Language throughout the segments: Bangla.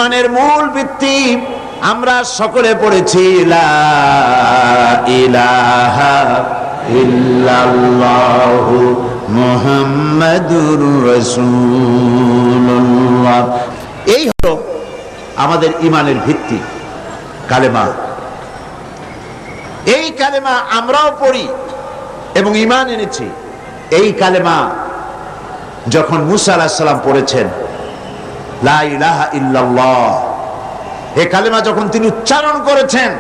ইমানের মূল ভিত্তি আমরা সকলে পড়েছি লা ইলাহা ইল্লাল্লাহু মুহাম্মাদুর রাসূলুল্লাহ। এই হলো আমাদের ইমানের ভিত্তি, কালেমা। এই কালেমা আমরাও পড়ি এবং ইমান এনেছি। এই কালেমা যখন মুসা আলাইহিস সালাম পড়েছেন, লা ইলাহা ইল্লাল্লাহ, এই কালেমা যখন তিনি উচ্চারণ করেছেন,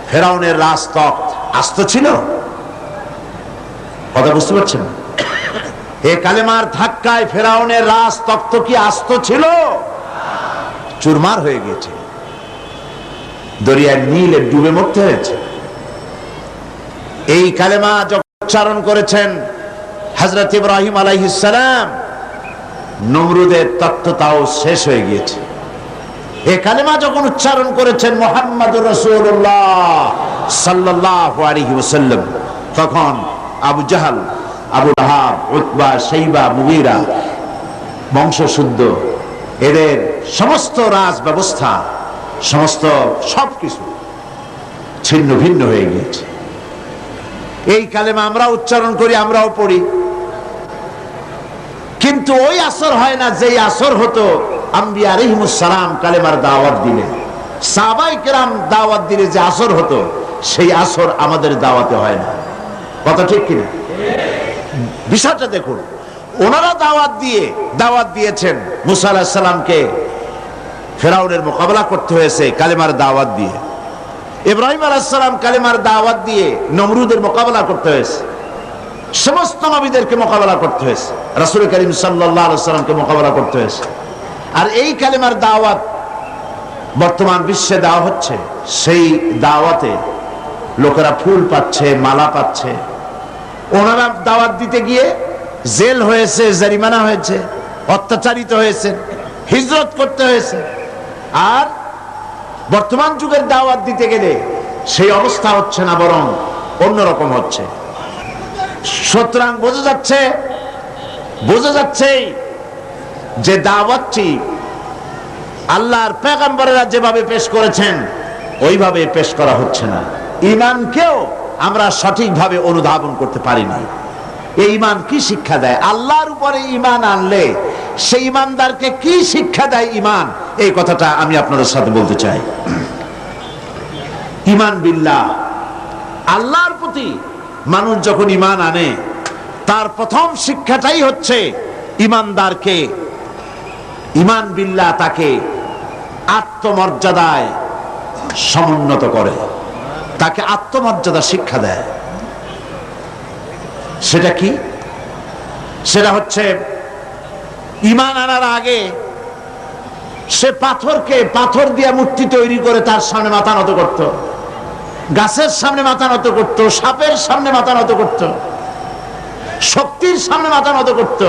ফেরাউনের রাজতখ্ত আস্ত ছিল? কথা বুঝতে পারছেন? এই কালেমার ধাক্কায় ফেরাউনের রাজতখ্ত কি আস্ত ছিল? চুরমার হয়ে গেছে, দরিয়ার নীলে ডুবে মরতে হয়েছে। এই কালেমা যখন উচ্চারণ করেছেন হযরত ইব্রাহিম আলাইহিস সালাম, নমরুদের তত্ত্বটাও শেষ হয়ে গিয়েছে। এই কালেমা যখন উচ্চারণ করেছেন মুহাম্মাদুর রাসূলুল্লাহ সাল্লাল্লাহু আলাইহি ওয়াসাল্লাম, তখন আবু জাহাল, আবু লাহাব, উতবা, শাইবা, মুগীরা বংশশুদ্ধ, এদের সমস্ত রাজ ব্যবস্থা, সমস্ত সবকিছু ছিন্ন ভিন্ন হয়ে গিয়েছে। এই কালেমা আমরা উচ্চারণ করি, আমরাও পড়ি, কিন্তু ওই আসর হয় না যেই আসর হতো আম্বিয়া আলাইহিমুস সালাম কালেমার দাওয়াত দিলে, সাহাবায়ে কেরাম দাওয়াত দিলে যে আসর হতো, সেই আসর আমাদের দাওয়াতে হয় না। কথা ঠিক কিনা? বিষয়টা দেখুন, ওনারা দাওয়াত দিয়েছেন মুসা আলাইহিস সালামকে, ফেরাউনের মোকাবেলা করতে হয়েছে কালেমার দাওয়াত দিয়ে। ইব্রাহিম আলাইহিস সালাম কালেমার দাওয়াত দিয়ে নমরুদের মোকাবেলা করতে হয়েছে। সমস্ত নবীদেরকে মোকাবেলা করতে হয়েছে, রাসূল করিম সাল্লাল্লাহু আলাইহি ওয়াসাল্লামকে মোকাবেলা করতে হয়েছে। আর এই কালেমার দাওয়াত বর্তমান বিশ্বে দেওয়া হচ্ছে। সেই দাওয়াতে লোকেরা ফুল পাচ্ছে, মালা পাচ্ছে। ওনারা দাওয়াত দিতে গিয়ে জেল হয়েছে, জরিমানা হয়েছে, অত্যাচারিত হয়েছে, হিজরত করতে হয়েছে। আর বর্তমান যুগের দাওয়াত দিতে গেলে সেই অবস্থা হচ্ছে না, বরং অন্যরকম হচ্ছে। সুতরাং বোঝা যাচ্ছে যে দাওয়াতটি আল্লাহর পয়গম্বরেরা যেভাবে পেশ করেছেন ওইভাবে পেশ করা হচ্ছে না। ঈমানকেও আমরা সঠিকভাবে অনুধাবন করতে পারিনি। এই ঈমান কি শিক্ষা দেয়? আল্লাহর উপরে ঈমান আনলে সেই ঈমানদারকে কি শিক্ষা দেয় ঈমান, এই কথাটা আমি আপনাদের সাথে বলতে চাই। ঈমান বিল্লাহ, আল্লাহর প্রতি মানুষ যখন ঈমান আনে, তার প্রথম শিক্ষাটাই হচ্ছে ঈমানদারকে, ঈমান বিল্লাহ তাকে আত্মমর্যাদায় সমুন্নত করে, তাকে আত্মমর্যাদা শিক্ষা দেয়। সেটা কি? সেটা হচ্ছে ঈমান আনার আগে সে পাথর দিয়ে মূর্তি তৈরি করে তার সামনে মাথা নত করত, গাছের সামনে মাথা নত করত, সাপের সামনে মাথা নত করত, শক্তির সামনে মাথা নত করত,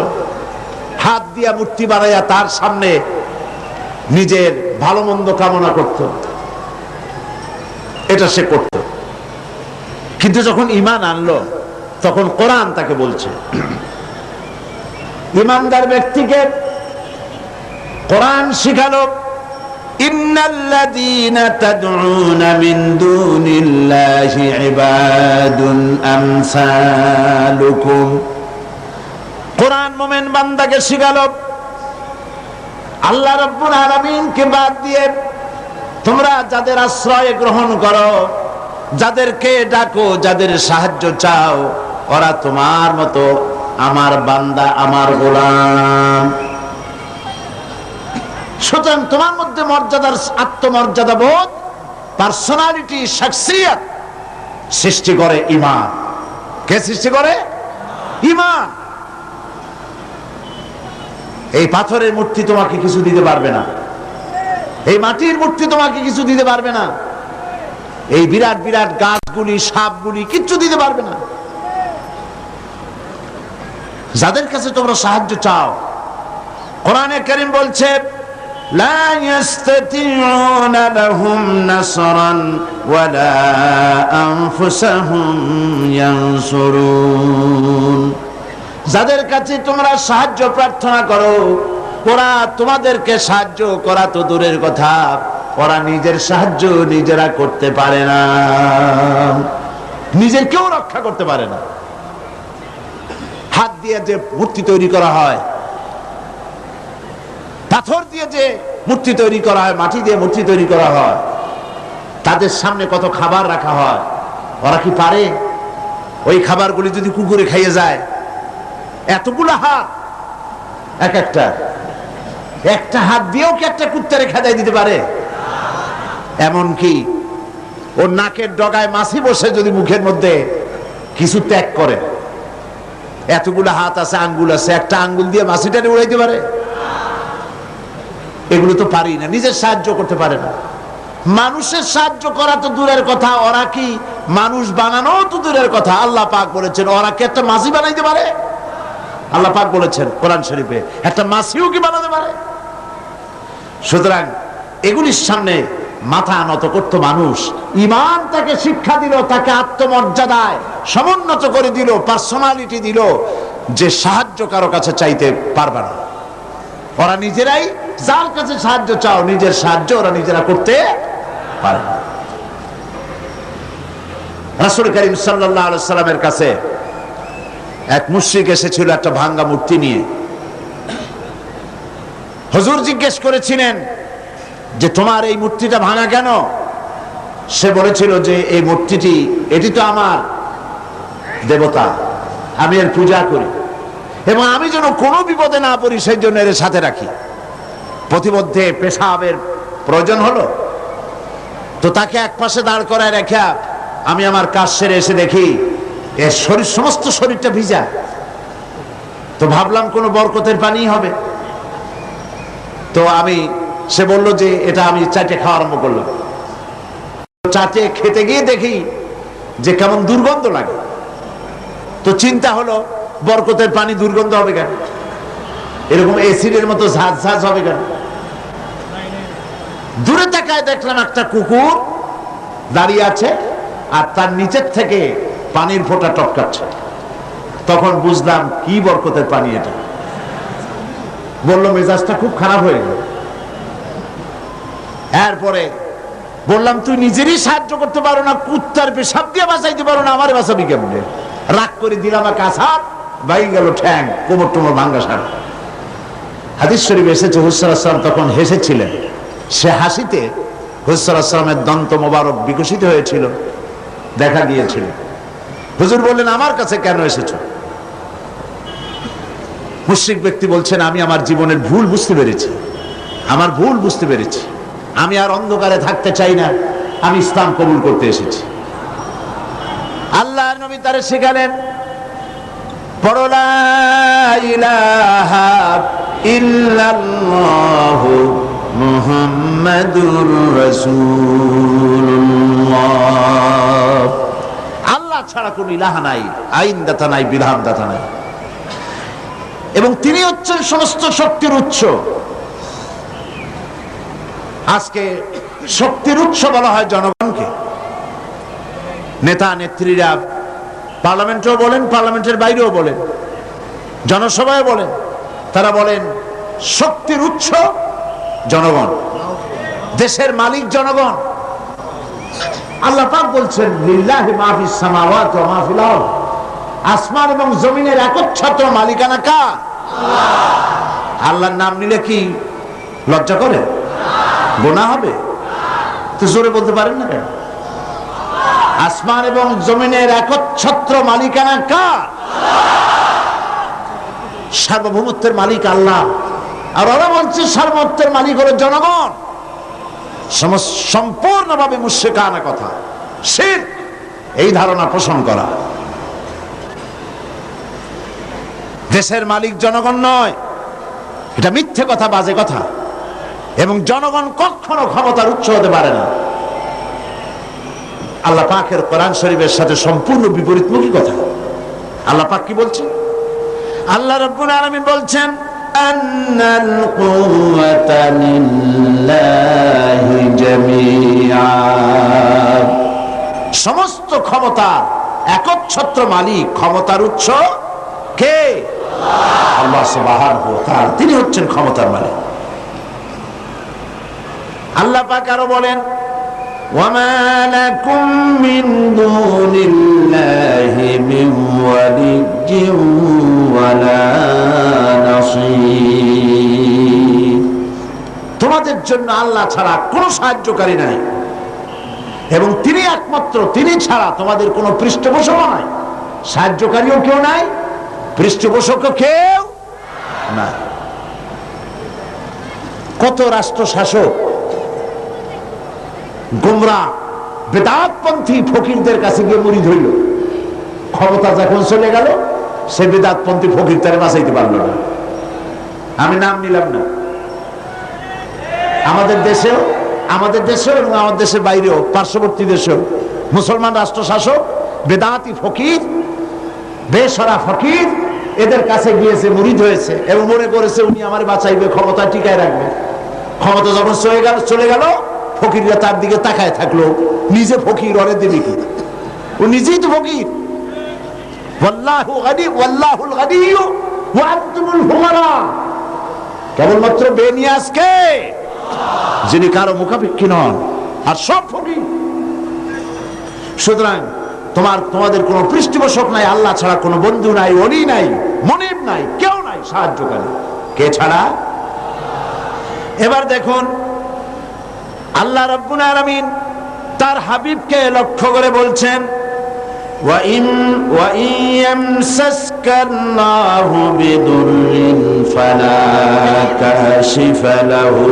হাত দিয়া মূর্তি বানাইয়া তার সামনে নিজের ভালো মন্দ কামনা করত। এটা সে করত। কিন্তু যখন ঈমান আনলো, তখন কোরআন তাকে বলছে, ঈমানদার ব্যক্তিকে কোরআন শিখালো, ইন্নাল্লাযীনা তাদউনা মিন দুনিল্লাহি ইবাদুন আমসালুকুম। কোরআন মুমিন বান্দাকে শিখালো, আল্লাহ রাব্বুল আলামিনকে বাদ দিয়ে তোমরা যাদের আশ্রয় গ্রহণ করো, যাদেরকে ডাকো, যাদের সাহায্য চাও, ওরা তোমার মতো আমার বান্দা, আমার গোলাম। সুতরাং তোমার মধ্যে আত্মমর্যাদা বোধ, পার্সোনালিটি, শাখসিয়ত সৃষ্টি করে ঈমান। কে সৃষ্টি করে? ঈমান। এই পাথরের মূর্তি তোমাকে কিছু দিতে পারবে না, এই মাটির মূর্তি তোমাকে কিছু দিতে পারবে না, এই বিরাট বিরাট গাছগুলি, সাপগুলি কিচ্ছু দিতে পারবে না। যাদের কাছে তোমরা সাহায্য চাও, কোরআনে কারীম বলছে, লা ইস্তাতিউনা লাহুম নাসরান ওয়ালা আনফুসাহুম ইয়ানসুরুন। যাদের কাছে তোমরা সাহায্য প্রার্থনা করো, ওরা তোমাদেরকে সাহায্য করা তো দূরের কথা, ওরা নিজের সাহায্য নিজেরা করতে পারে না, নিজের কেউ রক্ষা করতে পারে না। হাত দিয়ে যে মূর্তি তৈরি করা হয়, পাথর দিয়ে যে মূর্তি তৈরি করা হয়, মাটি দিয়ে মূর্তি তৈরি করা হয়, তাদের সামনে কত খাবার রাখা হয়, ওরা কি পারে ওই খাবারগুলি যদি কুকুরে খাইয়ে যায়? এতগুলো হাত, একটা হাত দিয়েও কি একটা কুত্তারে খেদাই দিতে পারে? এমনকি ওর নাকের ডগায় মাছি বসে যদি মুখের মধ্যে কিছু ত্যাগ করে, এতগুলো হাত আছে, আঙ্গুল আছে, একটা আঙ্গুল দিয়ে মাছিটারে উড়াইতে পারে? এগুলো তো পারি না, নিজের সাহায্য করতে পারে না। মানুষের সাহায্য করা তো দূরের কথা, ওরা কি মানুষ বানানো তো দূরের কথা। আল্লাহ পাক বলেছেন ওরা কি একটা মাছি বানাইতে পারে? আল্লাহ পাক বলেছেন কোরআন শরীফে একটা মাছিও কি বানাতে পারে? সুতরাং এগুলির সামনে মাথা নত করত মানুষ। ঈমান তাকে শিক্ষা দিল, তাকে আত্মমর্যাদায় সমুন্নত করে দিল, পার্সোনালিটি দিল যে সাহায্য কারো কাছে চাইতে পারবে না। ওরা নিজেরাই, যার কাছে সাহায্য চাও, নিজের সাহায্য ওরা নিজেরা করতে পারে না। রাসূল করিম সাল্লাল্লাহু আলাইহি সাল্লামের কাছে এক মুশরিক এসেছিল একটা ভাঙ্গা মূর্তি নিয়ে। হুজুর জিজ্ঞেস করেছিলেন যে তোমার এই মূর্তিটা ভাঙা কেন? সে বলেছিল যে এই মূর্তিটি, এটি তো আমার দেবতা, আমি এর পূজা করি এবং আমি যেন কোনো বিপদে না পড়ি সেই জন্য এর সাথে রাখি। প্রতিমধ্যে পেশাবের প্রয়োজন হলো তো তাকে এক পাশে দাঁড় করায় রেখে আমি আমার কাজ সেরে এসে দেখি এর শরীর, সমস্ত শরীরটা ভিজা। তো ভাবলাম কোনো বরকতের পানি হবে। তো সে বলল যে এটা আমি চাটে খাওয়া আরম্ভ করলাম। চাটে খেতে গিয়ে দেখি যে কেমন দুর্গন্ধ লাগে। তো চিন্তা হলো বরকতের পানি দুর্গন্ধ হবে কেন? এরকম এসিডের মতো ঝাঁঝ ঝাঁঝ হবে কেন? দূরে তাকায় দেখলাম একটা কুকুর দাঁড়িয়ে আছে আর তার নিচের থেকে পানির ফোঁটা টপকাচ্ছে। তখন বুঝলাম কি বরকতের পানি এটা। বললো মেজাজটা খুব খারাপ হয়ে গেল। এরপরে বললাম তুই নিজেরই সাহায্য করতে পারো না, কুত্তার পেশাব দিয়ে বাঁচাইতে পারো না, আমারে বাঁচাবি কেমনে? রাগ করে দিলাম এক হাত, বাইরে গেল ঠ্যাং, কোমর টোমর ভাঙ্গা সার। হাদিস শরীফ এসেছে হুজুর সাল্লাল্লাহু আলাইহি ওয়াসাল্লাম তখন হেসেছিলেন। সে হাসিতে হুজুর সাল্লাল্লাহু আলাইহি ওয়াসাল্লামের দন্ত মোবারক বিকশিত হয়েছিল, দেখা দিয়েছিল। হুজুর বললেন আমার কাছে কেন এসেছো? মুশরিক ব্যক্তি বলছেন আমি আমার জীবনের ভুল বুঝতে পেরেছি, আমার ভুল বুঝতে পেরেছি, আমি আর অন্ধকারে থাকতে চাই না, আমি ইসলাম কবুল করতে এসেছি। আল্লাহর নবী তারে শেখালেন পড়ো লা ইলাহা ইল্লাল্লাহু মুহাম্মাদুর রাসূলুল্লাহ। আল্লাহ ছাড়া কোনো ইলাহা নাই, আইন দাতা নাই, বিধান দাতা নাই, এবং তিনি হচ্ছেন সমস্ত শক্তির উৎস। আজকে শক্তির উৎস বলা হয় জনগণকে। নেতা নেত্রীরা পার্লামেন্টেও বলেন, পার্লামেন্টের বাইরেও বলেন, জনসভায় বলেন, তারা বলেন শক্তির উৎস জনগণ, দেশের মালিক জনগণ। আল্লাহ পাক বলছেন লিল্লাহি মা ফিস সামাওয়াতি ওয়া মা ফিল আরদ, আসমান এবং জমিনের একচ্ছত্র মালিকানা কার? আল্লাহ। আল্লাহর নাম নিলে কি লজ্জা করে? গুনাহ হবে? তো জোরে বলতে পারেন না কেন? আসমান এবং জমিনের একচ্ছত্র মালিকানা কার? সার্বভৌমত্বের মালিক আল্লাহ। আর ওরা বলছে সার্বভৌমত্বের মালিক হলো জনগণ। সম্পূর্ণভাবে মুশরিকানা কথা, শিরক, এই ধারণা পোষণ করা। দেশের মালিক জনগণ নয়, এটা মিথ্যে কথা, বাজে কথা। এবং জনগণ কখনো ক্ষমতার উৎস হতে পারে না। আল্লাহ পাকের কোরআন শরীফের সাথে সম্পূর্ণ বিপরীতমুখী কথা। আল্লাহ পাক কি বলছেন? আল্লাহ রাব্বুল আলামিন বলছেন আন্নাল কুওয়াতা লিল্লাহি জামিআ, সমস্ত ক্ষমতা একচ্ছত্র মালিক, ক্ষমতার উৎস কে? আল্লাহ সুবহানাহু ওয়া তাআলা, তিনি হচ্ছেন ক্ষমতার মালিক। আল্লাহ পাক আরো বলেন, ওয়ামা লাকুম মিন দুনিল্লাহি মিন ওয়ালিয়্যিন ওয়ালা নাসীর। তোমাদের জন্য আল্লাহ ছাড়া কোনো সাহায্যকারী নাই, এবং তিনি একমাত্র, তিনি ছাড়া তোমাদের কোনো পৃষ্ঠপোষক নাই, সাহায্যকারীও কেউ নাই, পৃষ্ঠপোষকও কেউ নাই। কত রাষ্ট্র শাসক গোমরা বেদাতপন্থী ফকিরদের কাছে গিয়ে মুরিদ হইল, ক্ষমতা যখন চলে গেল সে বেদাতপন্থী ফকির তারে বাঁচাইতে পারলো না। আমি নাম নিলাম না। আমাদের দেশেও এবং আমাদের দেশের বাইরেও, পার্শ্ববর্তী দেশেও মুসলমান রাষ্ট্র শাসক বেদাতি ফকির, বেসরা ফকির এদের কাছে গিয়েছে, মুরিদ হয়েছে এবং মনে করেছে উনি আমার বাঁচাইবে, ক্ষমতা টিকায় রাখবে। ক্ষমতা যখন চলে গেল ফকিররা তার দিকে তাকায় থাকলো, নিজে ফকির, ওরে দেবে কি? ও নিজেই তো ফকির। ওয়াল্লাহু গানি ওয়াল্লাহুল গানিয়্যু ওয়া আনতুমুল ফুকারা। কেবলমাত্র বেনিয়াজকে, যিনি কারো মুখাপেক্ষী নন, আর সব ফকির। সুতরাং তোমাদের কোনো পৃষ্ঠপোষক নাই, আল্লাহ ছাড়া কোনো বন্ধু নাই, ওলি নাই, মনিব নাই, কেউ নাই সাহায্যকারী। কে ছাড়া? এবার দেখুন আল্লাহ রাব্বুল আলামিন তার হাবিবকে লক্ষ্য করে বলছেন, ওয়া ইন ইয়ামসাসকাল্লাহু বিদুররিন ফালা কাশিফা লাহু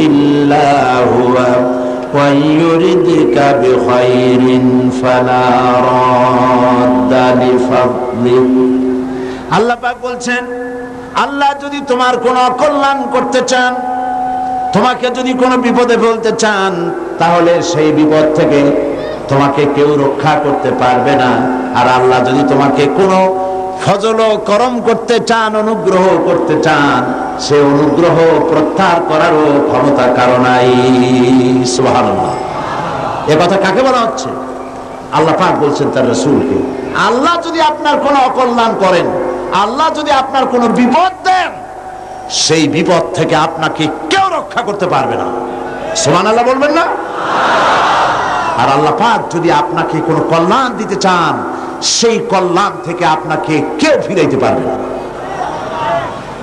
ইল্লা হুয়া ওয়া ইউরিদকা বিখাইরিন ফালা রাদ্দা লিফাদলিহি। আল্লাহ পাক বলছেন, আল্লাহ যদি তোমার কোনো অকল্যাণ করতে চান, তোমাকে যদি কোনো বিপদে ফেলতে চান, তাহলে সেই বিপদ থেকে তোমাকে কেউ রক্ষা করতে পারবে না। আর আল্লাহ যদি তোমাকে কোনো ফজল ও করম করতে চান, অনুগ্রহ করতে চান, সে অনুগ্রহ প্রত্যাহার করারও ক্ষমতা কারো নাই। সুবহানাল্লাহ। এ কথা কাকে বলা হচ্ছে? আল্লাহ পাক বলছেন তার রাসূলকে, আল্লাহ যদি আপনার কোনো অকল্যাণ করেন, আল্লাহ যদি আপনার কোনো বিপদ দেন, সেই বিপদ থেকে আপনাকে কেউ রক্ষা করতে পারবে না। সুবহানাল্লাহ বলবেন না? আর আল্লাহ পাক যদি আপনাকে কোনো কল্যাণ দিতে চান, সেই কল্যাণ থেকে আপনাকে কেউ ফিরাইতে পারবে না।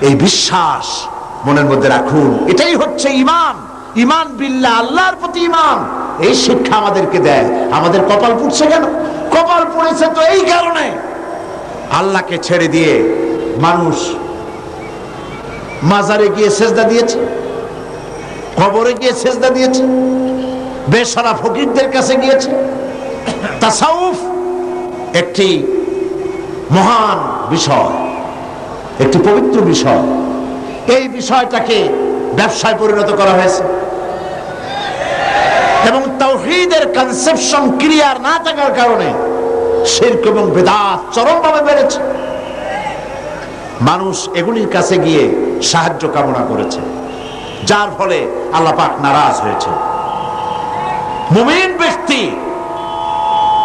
এই বিশ্বাস মনের মধ্যে রাখুন। এটাই হচ্ছে ঈমান। ঈমান বিল্লাহ, আল্লাহর প্রতি ঈমান। এই শিক্ষা আমাদেরকে দেয়। আমাদের কপাল পুড়ছে কেন? কপাল পুড়েছে তো এই কারণে, আল্লাহকে ছেড়ে দিয়ে মানুষ মাজারে গিয়ে সেজদা দিয়েছে, কবরে গিয়ে সেজদা দিয়েছে, বেশরা ফকিরদের কাছে গিয়েছে। তাসাউফ একটি মহান বিষয়, একটি পবিত্র বিষয়। এই বিষয়টাকে ব্যবসায় পরিণত করা হয়েছে, এবং তাওহীদের কনসেপশন ক্লিয়ার না থাকার কারণে শিরক এবং বিদআত চরমভাবে বেড়েছে। মানুষ এগুলির কাছে গিয়ে সাহায্য কামনা করেছে, যার ফলে আল্লাহ পাক নারাজ হয়েছে। মুমিন ব্যক্তি,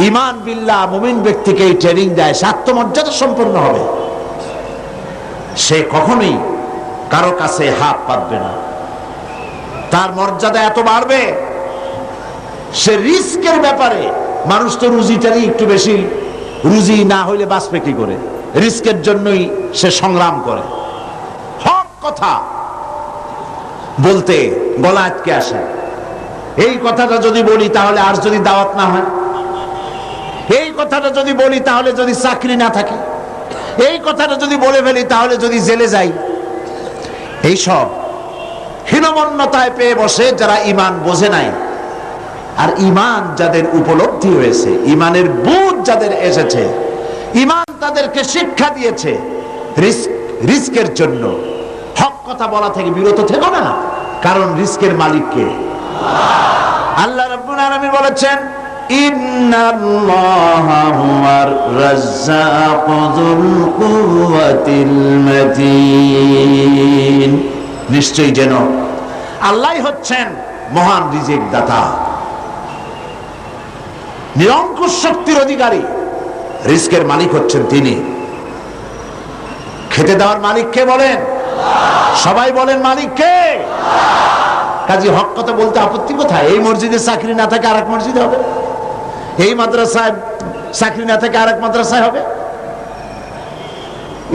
ঈমান বিল্লাহ মুমিন ব্যক্তিকে এই ট্রেনিং দেয়, সে আত্মমর্যাদা সম্পন্ন হবে। সে কখনোই কারো কাছে হাত পাতবে না, তার মর্যাদা এত বাড়বে। সে রিস্কের ব্যাপারে, মানুষ তো রুজিটারই একটু বেশি, রুজি না হইলে বাঁচবে কি করে, রিস্কের জন্যই সে সংগ্রাম করে। হক কথা বলতে গলা আটকে আসে। এই কথাটা যদি বলি তাহলে আর যদি দাওয়াত না হয়, এই কথাটা যদি বলি তাহলে যদি চাকরি না থাকে, এই কথাটা যদি বলে ফেলি তাহলে যদি জেলে যাই, এইসব হীনমন্যতায় পেয়ে বসে যারা ঈমান বোঝে নাই। আর ঈমান যাদের উপলব্ধি হয়েছে, ঈমানের বুঝ যাদের এসেছে, ঈমান তাদেরকে শিক্ষা দিয়েছে, রিস্কের জন্য হক কথা বলা থেকে বিরত থেকো না, কারণ রিস্কের মালিক কে? আল্লাহ রাব্বুল আলামিন বলেছেন, ইন্নাল্লাহা হুয়ার রাজ্জাকু যুল কুওয়াতিল মাতিন। নিশ্চয়ই যেন আল্লাহই হচ্ছেন মহান রিজিক দাতা, নিরঙ্কুশ শক্তির অধিকারী। রিস্কের মালিক হচ্ছেন তিনি। খেতে দেওয়ার মালিক কে বলেন? সবাই বলেন মালিক কে? কাজী হক কথা বলতে আপত্তি কোথায়? এই মসজিদে চাকরি না থাকে আরেক মসজিদে হবে, এই মাদ্রাসায় চাকরি না থাকে আরেক মাদ্রাসায় হবে।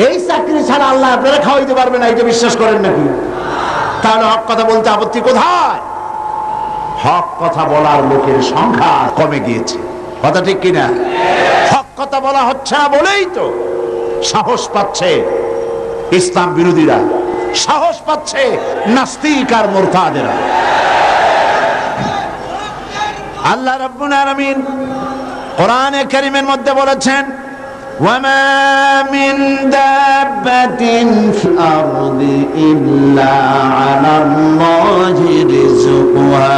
এই চাকরি ছাড়া আল্লাহ আপনারা খাওয়াইতে পারবে না, এটা বিশ্বাস করেন নাকি? তাহলে হক কথা বলতে আপত্তি কোথায়? হক কথা বলার লোকের সংখ্যা কমে গিয়েছে, কথা ঠিক কিনা? হক কথা বলা হচ্ছে না বলেই তো সাহস পাচ্ছে ইসলাম বিরোধীরা, সাহস পাচ্ছে নাস্তিক আর মুরতাদেরা। আল্লাহ রাব্বুল আলামিন কোরআনে কারীমের মধ্যে বলেছেন, ওয়ামা মিন দাব্বাতিন ফিল আরদি ইল্লা আলাল্লাহি রিজকুহা।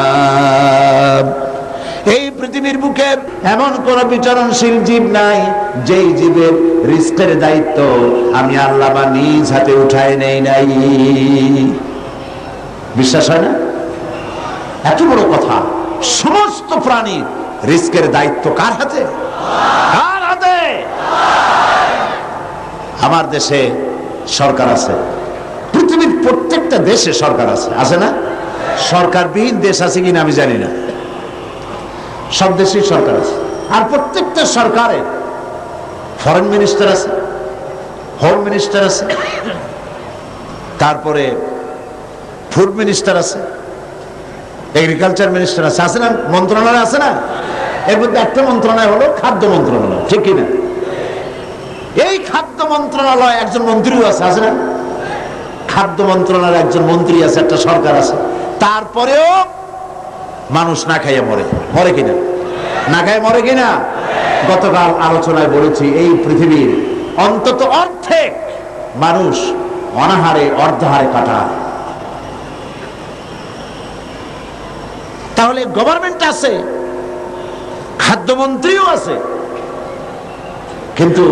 এই পৃথিবীর বুকে এমন কোন বিচরণশীল জীব নাই যেই জীবের রিস্কের দায়িত্ব আমি আল্লাহ বা নিজ হাতে উঠায় নেই নাই। বিশ্বাস হয় না? এত বড় কথা। সমস্ত প্রাণীর রিস্কের দায়িত্ব কার হাতে? কার হাতে? আমার দেশে সরকার আছে, পৃথিবীর প্রত্যেকটা দেশে সরকার আছে, আছে না? সরকারবিহীন দেশ আছে কিনা আমি জানি না, সব দেশেই সরকার আছে। আর প্রত্যেকটা সরকারে ফরেন মিনিস্টার আছে, হোম মিনিস্টার আছে, তারপরে ফুড মিনিস্টার আছে, এগ্রিকালচার মিনিস্টার আছে, আছে না? মন্ত্রণালয় আছে না? এর মধ্যে একটা মন্ত্রণালয় হলো খাদ্য মন্ত্রণালয়, ঠিক কিনা? এই খাদ্য মন্ত্রণালয় একজন মন্ত্রীও আছে, আছে না? খাদ্য মন্ত্রণালয়ের একজন মন্ত্রী আছে, একটা সরকার আছে। তারপরেও মানুষ না খাইয়ে মরে, মরে কিনা? না খাইয়ে মরে কিনা? গতকাল আলোচনায় বলেছি এই পৃথিবীর অন্তত অর্ধেক মানুষ অনাহারে অর্ধহারে কাটায়। তাহলে গভর্নমেন্ট আছে, খাদ্যমন্ত্রীও আছে, কিন্তু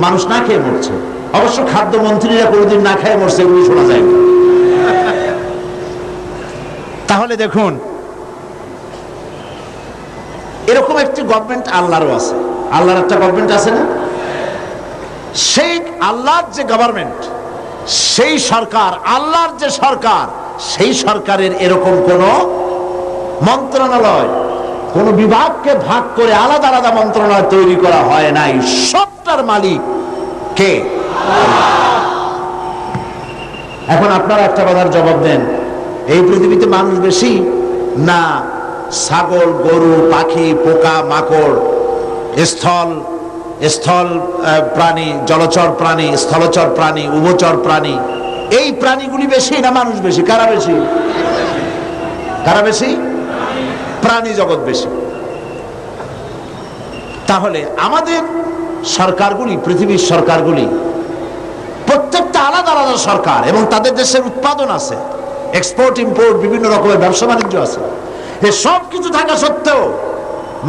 মানুষ না খেয়ে মরছে। অবশ্য খাদ্যমন্ত্রীরা কোনোদিন না খেয়ে মরছে এগুলো শোনা যায় না। তাহলে দেখুন, এরকম একটি গভর্নমেন্ট আল্লাহরও আছে। আল্লাহর একটা গভর্নমেন্ট আছে না? সেই আল্লাহর যে গভর্নমেন্ট, সেই সরকার, আল্লাহর যে সরকার, সেই সরকারের এরকম কোন মন্ত্রণালয়, কোন বিভাগকে ভাগ করে আলাদা আলাদা মন্ত্রণালয় তৈরি করা হয় নাই। সবটার মালিক কে? এখন আপনারা একটা কথার জবাব দেন, এই পৃথিবীতে মানুষ বেশি না ছাগল, গরু, পাখি, পোকা, মাকড়, স্থল প্রাণী, জলচর প্রাণী, স্থলচর প্রাণী, উভচর প্রাণী, এই প্রাণীগুলি বেশি না মানুষ বেশি? কারা বেশি? কারা বেশি? প্রাণী জগৎ বেশি। তাহলে আমাদের সরকারগুলি, পৃথিবীর সরকারগুলি প্রত্যেকটা আলাদা আলাদা সরকার, এবং তাদের দেশের উৎপাদন আছে, এক্সপোর্ট ইম্পোর্ট, বিভিন্ন রকমের ব্যবসা বাণিজ্য আছে। সব কিছু থাকা সত্ত্বেও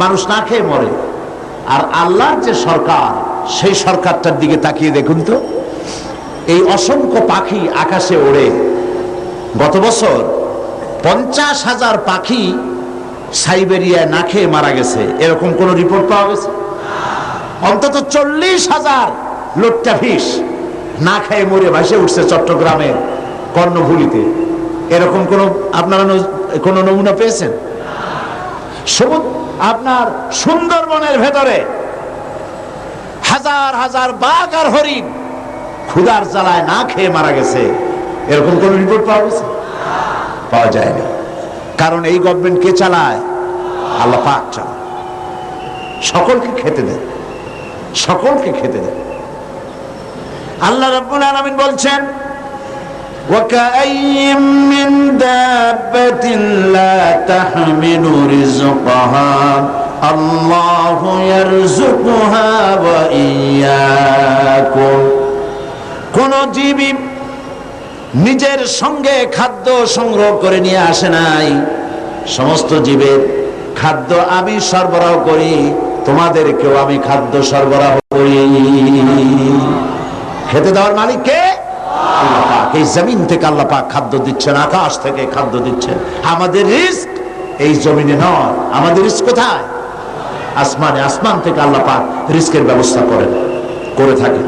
মানুষ না খেয়ে মরে। আর আল্লাহর যে সরকার, সেই সরকারটার দিকে তাকিয়ে দেখুন তো, এই অসংখ্য পাখি আকাশে ওড়ে। গত বছর 50,000 পাখি সাইবেরিয়ায় না খেয়ে মারা গেছে, এরকম কোন রিপোর্ট পাওয়া গেছে? অন্তত 40,000 লট্টাফিস না খেয়ে মরে ভাসে উঠছে চট্টগ্রামের কর্ণফুলীতে। এরকম কোন আপনারা কোন নমুনা পেয়েছেন? আপনার সুন্দরবনের ভেতরে হাজার হাজার বাঘ আর হরিণ ক্ষুধার জ্বালায় না খেয়ে মারা গেছে, এরকম কোন রিপোর্ট পাওয়া গেছে? পাওয়া যায়নি। কারণ এই গভর্নমেন্ট কে চালায়? আল্লাহ পাক চালায়। সকলকে খেতে দেন, সকলকে খেতে দেন। আল্লাহ রাব্বুল আলামিন বলছেন, وَكَأَيِّن مِّن دَابَّةٍ لَّا تَحْمِلُ رِزْقَهَا اللَّهُ يَرْزُقُهَا وَإِيَّاكُمْ। কোন জীবই নিজের সঙ্গে খাদ্য সংগ্রহ করে নিয়ে আসে নাই। সমস্ত জীবের খাদ্য আমি সরবরাহ করি, তোমাদেরকেও আমি খাদ্য সরবরাহ করি। খেতে দেওয়ার মালিক কে? আল্লাহ পাক। এই জমিন থেকে আল্লাহ পাক খাদ্য দিচ্ছেন, আকাশ থেকে খাদ্য দিচ্ছেন। আমাদের রিস্ক এই জমিনে নয়, আমাদের রিস্ক কোথায়? আসমানে। আসমান থেকে আল্লাহ পাক রিস্কের ব্যবস্থা করে থাকেন।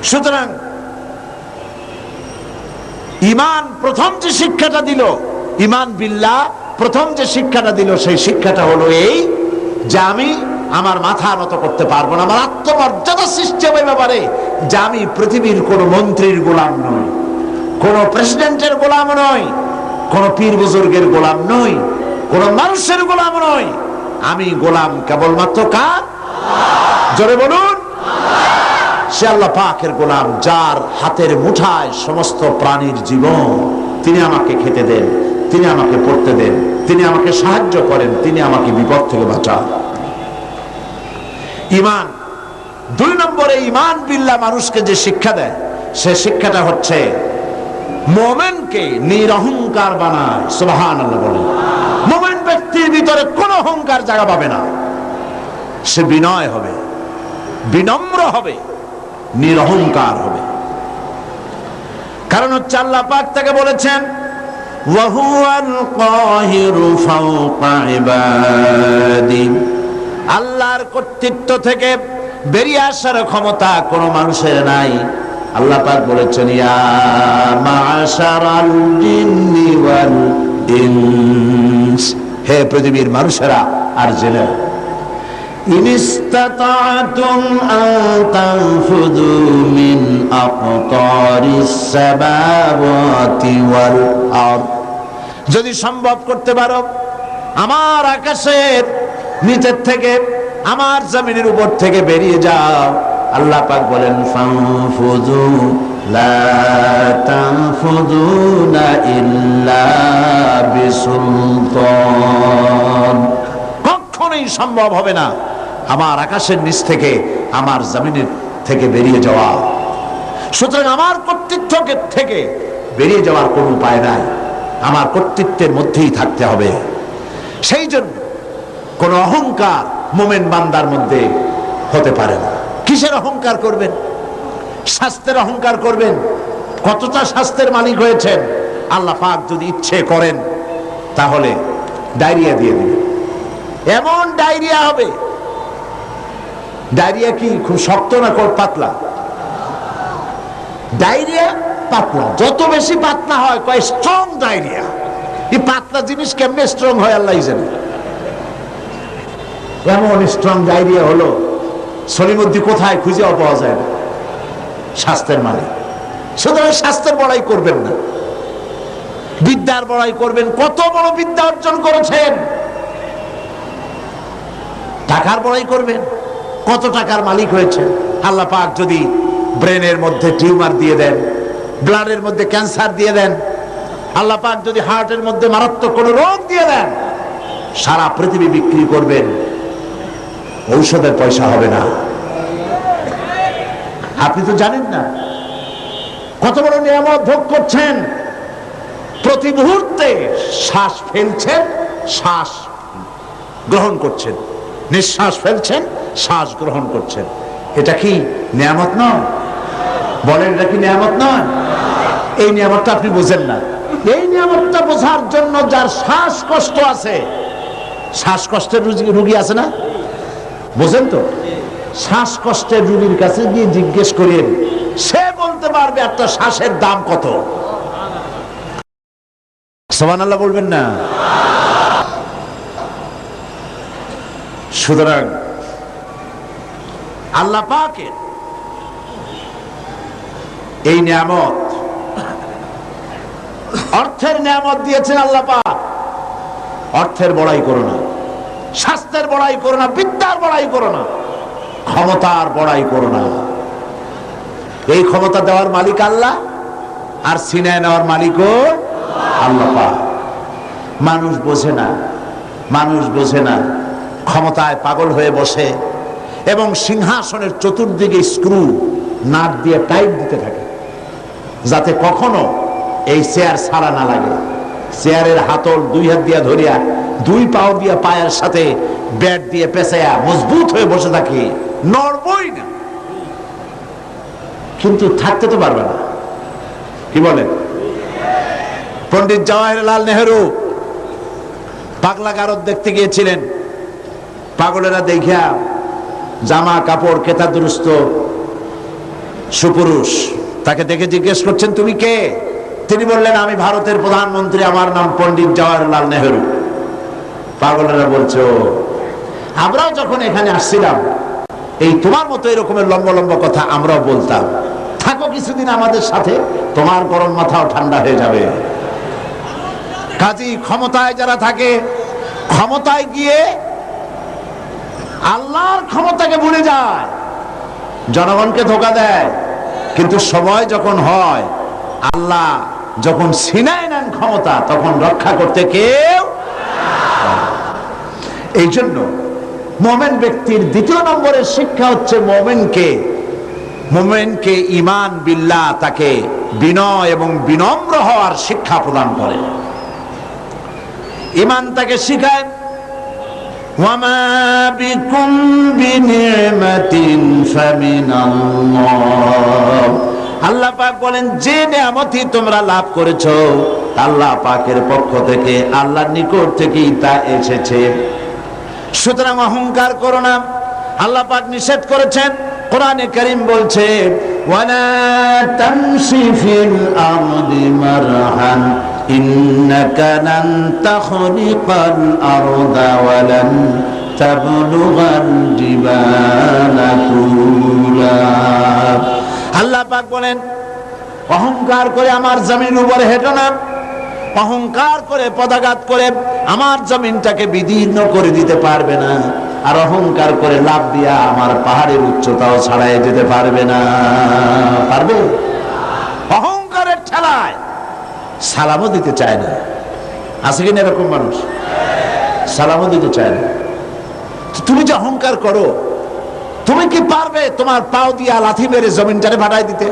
সুতরাং ঈমান প্রথম যে শিক্ষাটা দিল, ঈমান বিল্লাহ প্রথম যে শিক্ষাটা দিল, সেই শিক্ষাটা হলো এই যে আমি আমার মাথা নত করতে পারবো না, আমার আত্মমর্যাদা সিস্টেমের ব্যাপারে, যে আমি পৃথিবীর কোন মন্ত্রীর গোলাম নই, কোন প্রেসিডেন্টের গোলাম নই, কোন পীর বুজুর্গের গোলাম নই, কোন মানুষের গোলাম নই, আমি গোলাম কেবলমাত্র কার? জোরে বলুন, সে আল্লাহ পাকের গোলাম, যার হাতের মুঠায় সমস্ত প্রাণীর জীবন। তিনি আমাকে খেতে দেন, তিনি আমাকে পড়তে দেন, তিনি আমাকে সাহায্য করেন, তিনি আমাকে বিপদ থেকে বাঁচান। ঈমান। 2 নম্বরে ঈমান বিল্লাহ মানুষকে যে শিক্ষা দেয়, সে শিক্ষাটা হচ্ছে মুমিনকে নিরহংকার বানায়। সুবহানাল্লাহ বলেন। মুমিন ব্যক্তির ভিতরে কোনো অহংকার জায়গা পাবে না, সে বিনয় হবে, বিনম্র হবে, নিরহংকার হবে। কারণ হচ্ছে আল্লাহ পাক তাকে বলেছেন ওয়া হুয়াল কাহিরু ফাওকা ইবাদি, আল্লাহর কর্তৃত্ব থেকে বেরিয়ে আসার ক্ষমতা কোন মানুষের নাই। আল্লাহ পাক বলেছেন ইয়া মাশারাল জিন্নি ওয়াল ইনস, হে পৃথিবীর মানুষেরা আর জিনেরা, ইন ইসতাতা'তুম আন তানফুযু মিন আকতারিস সামাওয়াতি ওয়াল আরদ, যদি সম্ভব করতে পারো আমার আকাশের নিচের থেকে, আমার জমিনের উপর থেকে বেরিয়ে যাও। আল্লাহ পাক বলেন ফানফুযু লা তানফুযুনা ইল্লা বিসুলতান, কখনোই সম্ভব হবে না আমার আকাশের নিচ থেকে, আমার জমিনের থেকে বেরিয়ে যাওয়া। সুতরাং আমার কর্তৃত্ব থেকে বেরিয়ে যাওয়ার কোনো উপায় নাই, আমার কর্তৃত্বের মধ্যেই থাকতে হবে। সেই জন্য কোন অহংকার মুমিন বান্দার মধ্যে হতে পারে না। কিসের অহংকার করবেন? স্বাস্থ্যের অহংকার করবেন। কতটা স্বাস্থ্যের মালিক হয়েছেন, আল্লাহ পাক যদি ইচ্ছে করেন তাহলে ডায়রিয়া দিয়ে দিবেন, এমন ডায়রিয়া হবে। ডায়রিয়া কি খুব শক্ত না পাতলা? ডায়রিয়া পাতলা, যত বেশি পাতলা হয় কয় স্ট্রং ডায়রিয়া। এই পাতলা জিনিস কেমনে স্ট্রং হয় আল্লাহ জানে। এমন স্ট্রং ডায়রিয়া হলো সলিমুদ্দি কোথায় খুঁজে পাওয়া যায় না, স্বাস্থ্যের মালিক। সুতরাং স্বাস্থ্যের বড়াই করবেন না, বিদ্যার বড়াই করবেন। কত বড় বিদ্যা অর্জন করেছেন, টাকার বড়াই করবেন, কত টাকার মালিক হয়েছে। আল্লাহ পাক যদি ব্রেনের মধ্যে টিউমার দিয়ে দেন, ব্লাডের মধ্যে ক্যান্সার দিয়ে দেন, আল্লাহ পাক যদি হার্টের মধ্যে মারাত্মক কোনো রোগ দিয়ে দেন, সারা পৃথিবী বিক্রি করবেন, ঔষধের পয়সা হবে না। আপনি তো জানেন না কত বড় নিয়ামত ভোগ করছেন। প্রতি মুহূর্তে শ্বাস ফেলছেন, শ্বাস গ্রহণ করছেন, নিঃশ্বাস ফেলছেন, শ্বাস গ্রহণ করছেন। এটা কি নিয়ামত নয়? বলেন, এটা কি নিয়ামত নয়? এই নিয়ামতটা আপনি বুঝেন না। এই নিয়ামতটা বোঝার জন্য যার শ্বাসকষ্ট আছে, শ্বাসকষ্টের রোগী আছে না, বোঝেন তো, শ্বাসকষ্টের রোগীর কাছে গিয়ে জিজ্ঞেস করেন, সে বলতে পারবে একটা শ্বাসের দাম কত। সুবহানাল্লাহ বলবেন না? সুতরাং আল্লাহ পাকের এই নিয়ামত, অর্থের নিয়ামত দিয়েছেন আল্লাহ পাক। অর্থের বড়াই করো না, স্বাস্থ্যের বড়াই করো না, বিদ্যার বড়াই করো না, ক্ষমতার বড়াই করো না। এই ক্ষমতা দেওয়ার মালিক আল্লাহ, আর ছিনায় নেওয়ার মালিকও আল্লাহ পাক। মানুষ বোঝে না, মানুষ বোঝে না, ক্ষমতায় পাগল হয়ে বসে এবং সিংহাসনের চতুর্দিকে স্ক্রু নাট দিয়ে টাইট দিতে থাকে, যাতে কখনো এই চেয়ার ছাড়া না লাগে। চেয়ারের হাতল 2 হাত দিয়া ধরিয়া 2 পাও দিয়া পায়ের সাথে ব্যাট দিয়ে পেঁচাইয়া মজবুত হয়ে বসে থাকি, নড়বই না। কিন্তু থাকতে তো পারবে না, কি বলেন? পণ্ডিত জওয়াহরলাল নেহেরু পাগলা গারদ দেখতে গিয়েছিলেন। পাগলেরা দেখিয়া জামা কাপড় কেতা দুরুস্ত সুপুরুষ, তাকে দেখে জিজ্ঞেস করছেন তুমি কে? তিনি বললেন আমি ভারতের প্রধানমন্ত্রী, আমার নাম পণ্ডিত জওয়াহরলাল নেহেরু। পাগলেরা বলছে ও, আমরাও যখন এখানে আসছিলাম এই তোমার মতো এরকমের লম্বা লম্বা কথা আমরাও বলতাম, থাকো কিছুদিন আমাদের সাথে, তোমার গরম মাথাও ঠান্ডা হয়ে যাবে। কাজী ক্ষমতায় যারা থাকে, ক্ষমতায় গিয়ে আল্লাহর ক্ষমতাকে ভুলে যায়, জনগণকে ধোঁকা দেয়, কিন্তু সময় যখন হয়, আল্লাহ যখন ছিনায় নেন ক্ষমতা, তখন রক্ষা করতে কেউ। এই জন্য মুমিন ব্যক্তির দ্বিতীয় নম্বরের শিক্ষা হচ্ছে মুমিনকে ঈমান বিল্লাহ, তাকে বিনয় এবং বিনম্র হওয়ার শিক্ষা প্রদান করে। ঈমান তাকে শিখায় ওয়ামা বিকুম বিনিমাতিন ফামিনাল্লাহ। আল্লাহ পাক বলেন যে নিয়ামতই তোমরা লাভ করেছো আল্লাহ পাকের পক্ষ থেকে, আল্লাহর নিকট থেকেই তা এসেছে। সুতরাং অহংকার করো না, আল্লাহ পাক নিষেধ করেছেন। কোরআনে কারীম বলছে ওয়ালা তামশি ফিল আরদি মারহান ইন্নাকা লান তাখরিকাল আরদা ওয়া লান তাবলুগাল জিবালা তুলা। আল্লাহ পাক বলেন অহংকার করে আমার জমিনের উপরে হেঁটো না, অহংকার করে পদাঘাত করে আমার জমিনটাকে বিদীর্ণ করে দিতে পারবে না, আর অহংকার করে লাভ দিয়া আমার পাহাড়ের উচ্চতাও ছাড়াই যেতে পারবে না। পারবে? অহংকারের ঠেলায় সালামও দিতে চায় না। আছে কিনা এরকম মানুষ? সালামও দিতে চায় না। তুমি যে অহংকার করো, তুমি কি পারবে তোমার পাও দিয়া লাথি মেরে জমিনটারে ফাটাই দিতে?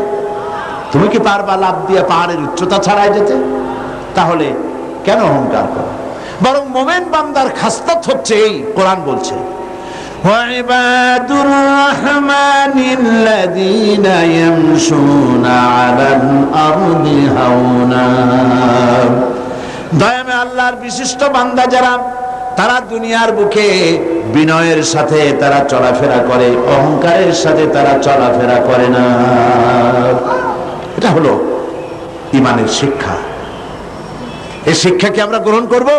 তুমি কি পারবা লাভ দিয়া পাহাড়ের উচ্চতা ছাড়াই যেতে? তাহলে কেন অহংকার করো? বরং মুমিন বান্দার খাসলাত হচ্ছে এই, কোরআন বলছে ওয়াইবাদুর রাহমানিল্লাযীনা ইয়ামশুনা আলাল আরদি হাওনা। দয়াময় আল্লাহর বিশিষ্ট বান্দা যারা, তারা দুনিয়ার বুকে বিনয়ের সাথে তারা চলাফেরা করে, অহংকারের সাথে তারা চলাফেরা করে না। এটা হলো ঈমানের শিক্ষা। এই শিক্ষাকে আমরা গ্রহণ করব,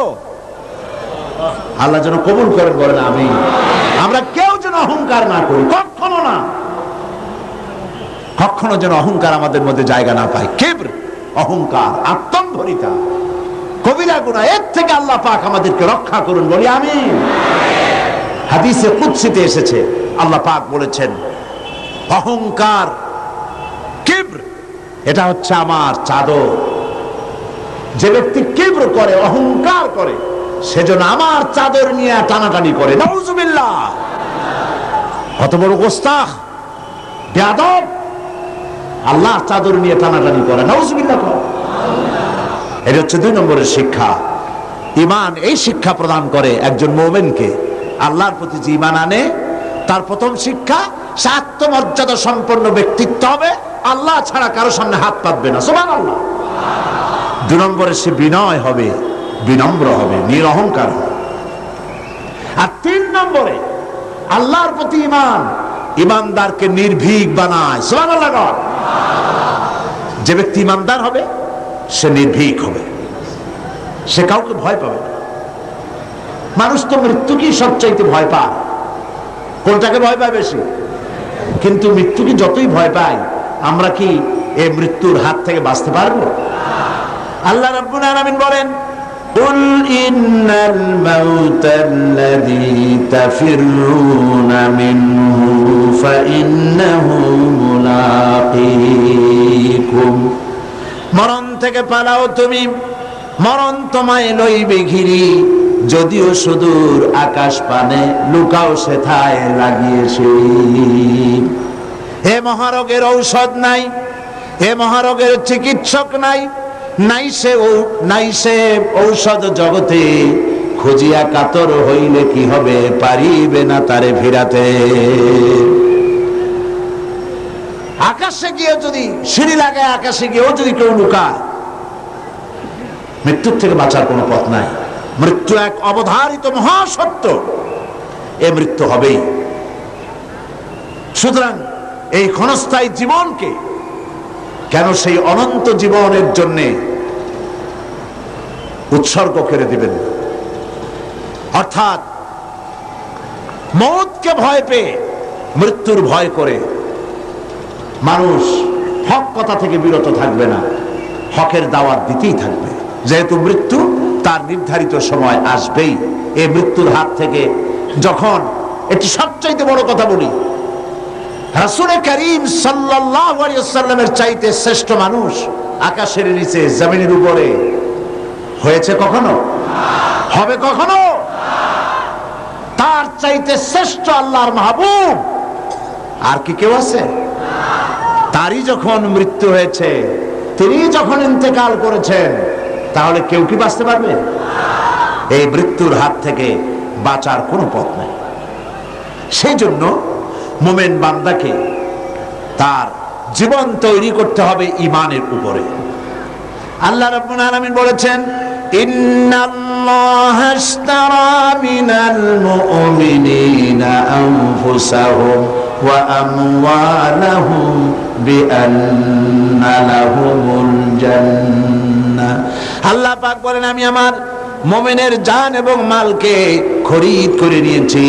আল্লাহ যেন কবুল করেন, বলেন আমিন। আমরা কেউ যেন অহংকার না করি, কখনো না, কখনো যেন অহংকার আমাদের মধ্যে জায়গা না পায়। কিবর, অহংকার, আত্মম্ভরিতা কবিরা গুনাহ, এর থেকে আল্লাহ পাক আমাদেরকে রক্ষা করুন, বলি আমিন। হাদিসে কুদসিতে এসেছে, আল্লাহ পাক বলেছেন অহংকার, কিবর, এটা হচ্ছে আমার চাদর। যে ব্যক্তি কিবর করে, অহংকার করে, সেজন্য আমার চাদর নিয়ে টানাটানি করে। নাউজুবিল্লাহ। কত বড় গোস্তাখ, বেয়াদব, আল্লাহ চাদর নিয়ে টানাটানি করে, নাউজুবিল্লাহ করে। এটা হচ্ছে 2 নম্বরের শিক্ষা। ঈমান এই শিক্ষা প্রদান করে একজন মুমিনকে। আল্লাহর প্রতি যে ঈমান আনে, তার প্রথম শিক্ষা সে আত্মমর্যাদা সম্পন্ন ব্যক্তিত্ব হবে, আল্লাহ ছাড়া কারো সামনে হাত পাতবে না। সুবহানাল্লাহ। 2 নম্বরে সে বিনয় হবে, বিনম্র হবে, নিরহংকার হবে। আর 3 নম্বরে আল্লাহর প্রতি ঈমান ঈমানদারকে নির্ভীক বানায়। সুবহানাল্লাহ। যে ব্যক্তি ঈমানদার হবে সে নির্ভীক হবে, সে কাউকে ভয় পাবে না। মানুষ তো মৃত্যুকেই সবচাইতে ভয় পায়। কোনটাকে ভয় পায় বেশি? কিন্তু মৃত্যুকে যতই ভয় পাই, আমরা কি এই মৃত্যুর হাত থেকে বাঁচতে পারবো? আল্লাহ রাব্বুল আলামিন বলেন কুল ইন্নাল মাউতাল্লাযী তাফিরুনা মিনহু ফাইন্নাহু মুলাকীকুম। মরণ থেকে পালাও তুমি, মরণ তোমায় লইবে ঘিরি, যদিও সুদূর আকাশ পানে, লুকাও সেথায় লাগিয়েছে। হে মহারোগের ঔষধ নাই, হে মহারোগের চিকিৎসক নাই, নাই সে ঔষধ জগতে, খুঁজিয়া কাতর হইলে কি হবে, পারিবে না তারে ফিরাতে। আকাশে গিয়ে যদি সিঁড়ি লাগায়, আকাশে গিয়েও যদি কেউ লুকায়, মৃত্যুর থেকে বাঁচার কোনো পথ নাই। মৃত্যু এক অবধারিত মহাসত্য, এ মৃত্যু হবেই। সুতরাং এই ক্ষণস্থায়ী জীবনকে কেন সেই অনন্ত জীবনের জন্য উৎসর্গ করে দিবেন? অর্থাৎ মৌতকে ভয় পেয়ে, মৃত্যুর ভয় করে মানুষ হক কথা থেকে বিরত থাকবে না, হকের দাওয়াত দিতেই থাকবে। যেহেতু মৃত্যু তার নির্ধারিত সময় আসবেই। এই মৃত্যুর হাত থেকে যখন, এটি সবচাইতে বড় কথা বলি, রাসূল করিম সাল্লাল্লাহু আলাইহি ওয়াসাল্লামের চাইতে শ্রেষ্ঠ মানুষ আকাশের নিচে জমিনের উপরে হয়েছে কখনো? হবে কখনো? তার চাইতে শ্রেষ্ঠ আল্লাহর মাহবুব আর কি কেউ আছে? তারই যখন মৃত্যু হয়েছে, তিনি যখন ইন্তেকাল করেছেন, তাহলে কেউ কি বাঁচতে পারবে? এই মৃত্যুর হাত থেকে বাঁচার কোনো পথ নাই। সেই জন্য মুমিন বান্দাকে তার জীবন তৈরি করতে হবে ঈমানের উপরে। আল্লাহ রাব্বুল আলামিন বলেছেন, ইন্নাল্লাহা আশতারা মিনাল মুমিনিনা আনফুসাহুম ওয়া আমওয়ালাহুম বিআন্না লাহুমুল জান্নাহ। আল্লাহ পাক বলেন, আমি আমার মুমিনের জান এবং মালকে খরিদ করে নিয়েছি,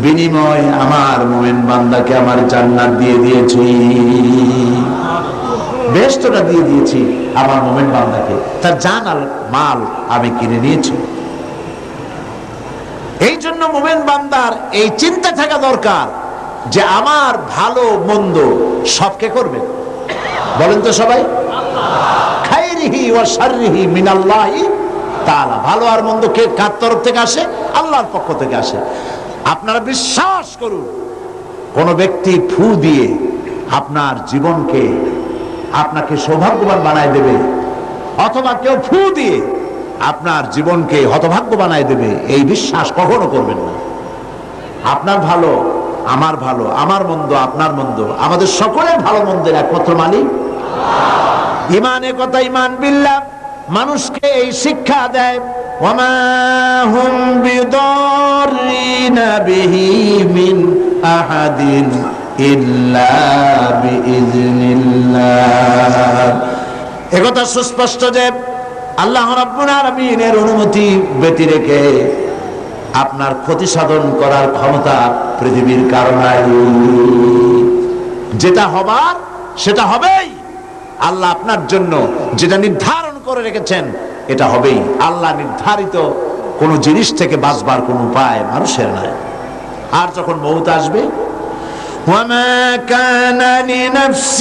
বিনিময় আমার মুমিন বান্দাকে আমার জান্নাত দিয়ে দিয়েছি, বেহেশতটা দিয়ে দিয়েছি আমার মুমিন বান্দাকে, তার জান আর মাল আমি কিনে নিয়েছি। এই জন্য মুমিন বান্দার এই চিন্তা থাকা দরকার যে আমার ভালো মন্দ সবকে করবেন। বলেন তো সবাই, খাইরিহি ওয়া শাররিহি মিনাল্লাহি তাআলা। ভালো আর মন্দ কে কার তরফ থেকে আসে? আল্লাহর পক্ষ থেকে আসে। আপনারা বিশ্বাস করুন, কোন ব্যক্তি ফু দিয়ে আপনার জীবনকে, আপনাকে সৌভাগ্যবান বানায় দেবে, অথবা কেউ ফু দিয়ে আপনার জীবনকে হতভাগ্য বানায় দেবে, এই বিশ্বাস কখনো করবেন না। আপনার ভালো আমার ভালো, আমার মন্দ আপনার মন্দ, আমাদের সকলের ভালো মন্দের একমাত্র মালিক আল্লাহ। ঈমান, এ কথা ঈমান বিল্লাহ মানুষকে এই শিক্ষা দেয়, ওয়ামা হুম বিদাররিনা বিহি মিন আহাদিন ইল্লা বিইজনিল্লাহ। একথা সুস্পষ্ট যে আল্লাহ রাব্বুল আলামিনের অনুমতি ব্যতি রেখে আপনার ক্ষতি সাধন করার ক্ষমতা পৃথিবীর কারো নাই। যেটা হবার সেটা হবেই। আল্লাহ আপনার জন্য যেটা নির্ধারণ করে রেখেছেন এটা হবেই। আল্লাহ নির্ধারিত কোন জিনিস থেকে বাঁচবার কোন উপায় মানুষের নাই। আর যখন মউত আসবে, وَمَا كَانَ لِنَفْسٍ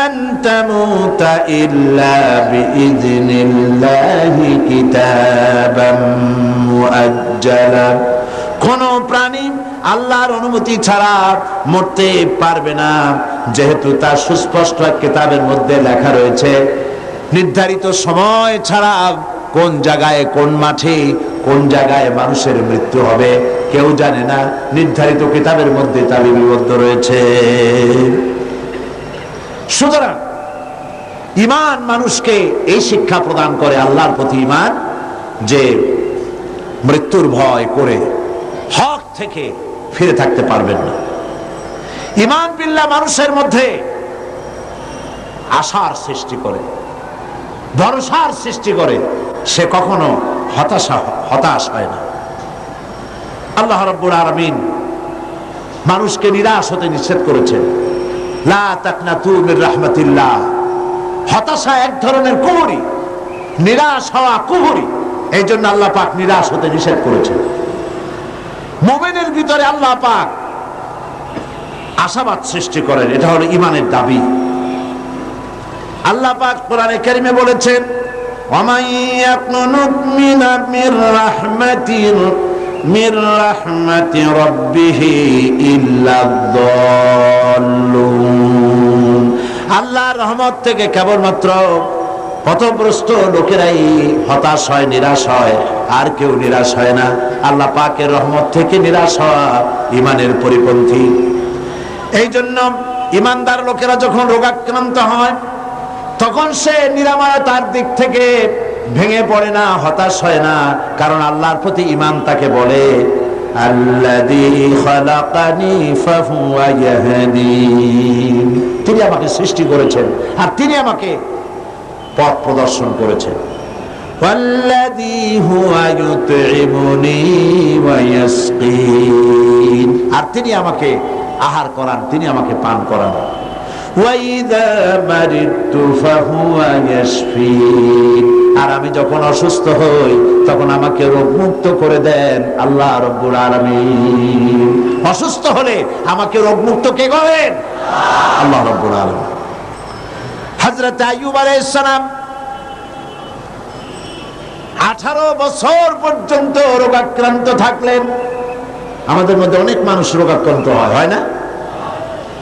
أَن تَمُوتَ إِلَّا بِإِذْنِ اللَّهِ كِتَابًا مُؤَجَّلًا। কোন প্রাণী আল্লাহর অনুমতি ছাড়া মরতে পারবে না, যেহেতু তার সুস্পষ্ট কিতাবের মধ্যে লেখা রয়েছে নির্ধারিত সময় ছাড়া কোন জায়গায়, কোন মাঠে, কোন জায়গায় মানুষের মৃত্যু হবে কেউ জানে না। নির্ধারিত কিতাবের মধ্যে তা লিপিবদ্ধ রয়েছে। সুতরাং ঈমান মানুষকে এই শিক্ষা প্রদান করে, আল্লাহর প্রতি ঈমান, যে মৃত্যুর ভয় করে হক থেকে ফিরে থাকতে পারবেন না। ঈমান বিল্লাহ মানুষের মধ্যে আশার সৃষ্টি করে, ভরসার সৃষ্টি করে, সে কখনো হতাশ হয় না। আল্লাহ রাব্বুল আলামিন মানুষকে নিরাশ হতে নিষেধ করেছেন, লা তাকনাতু মির রাহমাতিল্লাহ। হতাশা এক ধরনের কুফরি, নিরাশ হওয়া কুফরি। এই জন্য আল্লাহ পাক নিরাশ হতে নিষেধ করেছেন। মুমিনের ভিতরে আল্লাহ পাক আশাবাদ সৃষ্টি করেন, এটা হলো ঈমানের দাবি। আল্লাহ পাক কোরআনে কারিমে বলেছেন, ওয়ামান ইয়াকনুত মির রাহমাতি রাব্বিহি ইল্লা যাল্লুন। আল্লাহর রহমত থেকে কেবলমাত্র পথভ্রষ্ট লোকেরাই হতাশ হয়, নিরাশ হয়, আর কেউ নিরাশ হয় না। আল্লাহ পাকের রহমত থেকে নিরাশ হওয়া ঈমানের পরিপন্থী। এই জন্য ঈমানদার লোকেরা যখন রোগাক্রান্ত হয় তখন সে নিরাময়তার দিক থেকে ভেঙে পড়ে না, হতাশ হয় না, কারণ আল্লাহর প্রতি ঈমান তাকে বলে আল্লাযী খালাকানি ফাহুয়া ইয়াহদিন। তিনি আমাকে সৃষ্টি করেছেন আর তিনি আমাকে পথ প্রদর্শন করেছেন। ওয়াল্লাযী হুয়া ইউতঈমুনি ওয়া ইয়াসকিন, আর তিনি আমাকে আহার করান, তিনি আমাকে পান করান। ওয়া ইযা মারিদতু ফাহুয়া ইয়াশফিন, আর আমি যখন অসুস্থ হই তখন আমাকে রোগমুক্ত করে দেন আল্লাহ রাব্বুল আলামিন। অসুস্থ হলে আমাকে রোগমুক্ত কে করেন? আল্লাহ রাব্বুল আলামিন। হযরত আইয়ুব আলাইহিস সালাম 18 বছর পর্যন্ত রোগাক্রান্ত থাকলেন। আমাদের মধ্যে অনেক মানুষ রোগাক্রান্ত হয় না?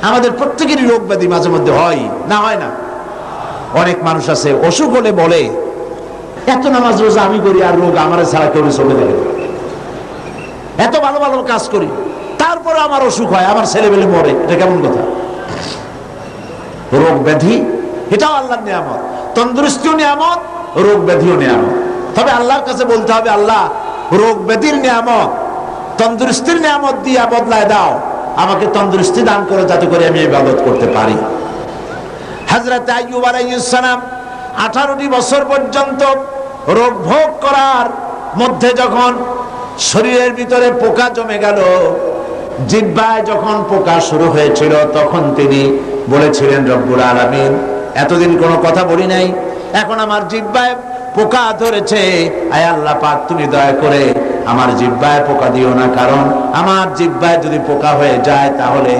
আমাদের প্রত্যেকেরই রোগ ব্যাধি মাঝে মধ্যে হয় না, হয় না? অনেক মানুষ আছে অসুখ হলে বলে এত নামাজ রোজা আমি করি আর রোগ আমার ছাড়া কেউ চলে যাবে, এত ভালো ভালো কাজ করি তারপরে আমার অসুখ হয়, আমার ছেলেবেলে মরে। এটা কেমন কথা? রোগ ব্যাধি এটাও আল্লাহর নিয়ামত, তন্দুরুস্তিও নিয়ামত, রোগ ব্যাধিও নিয়ামত। তবে আল্লাহর কাছে বলতে হবে, আল্লাহ রোগ ব্যাধির নিয়ামত তন্দুরুস্তির নিয়ামত দিয়া বদলায় দাও, আমাকে তন্দুরুস্তি দান করো যাতে করে আমি ইবাদত করতে পারি। হযরত আইয়ুব আলাইহিস সালাম 18টি বছর পর্যন্ত রোগ ভোগ করার মধ্যে যখন শরীরের ভিতরে পোকা জমে গেল, জিহ্বায় যখন পোকা শুরু হয়েছিল, তখন তিনি বলেছিলেন রব্বুল আলামিন এতদিন কোনো কথা বলি নাই, এখন আমার জিহ্বায় পোকা ধরেছে, আয় আল্লাহ পাক তুমি দয়া করে আমার জিহ্বায় পোকা দিও না, কারণ আমার জিহ্বায় যদি পোকা হয়ে যায় তাহলে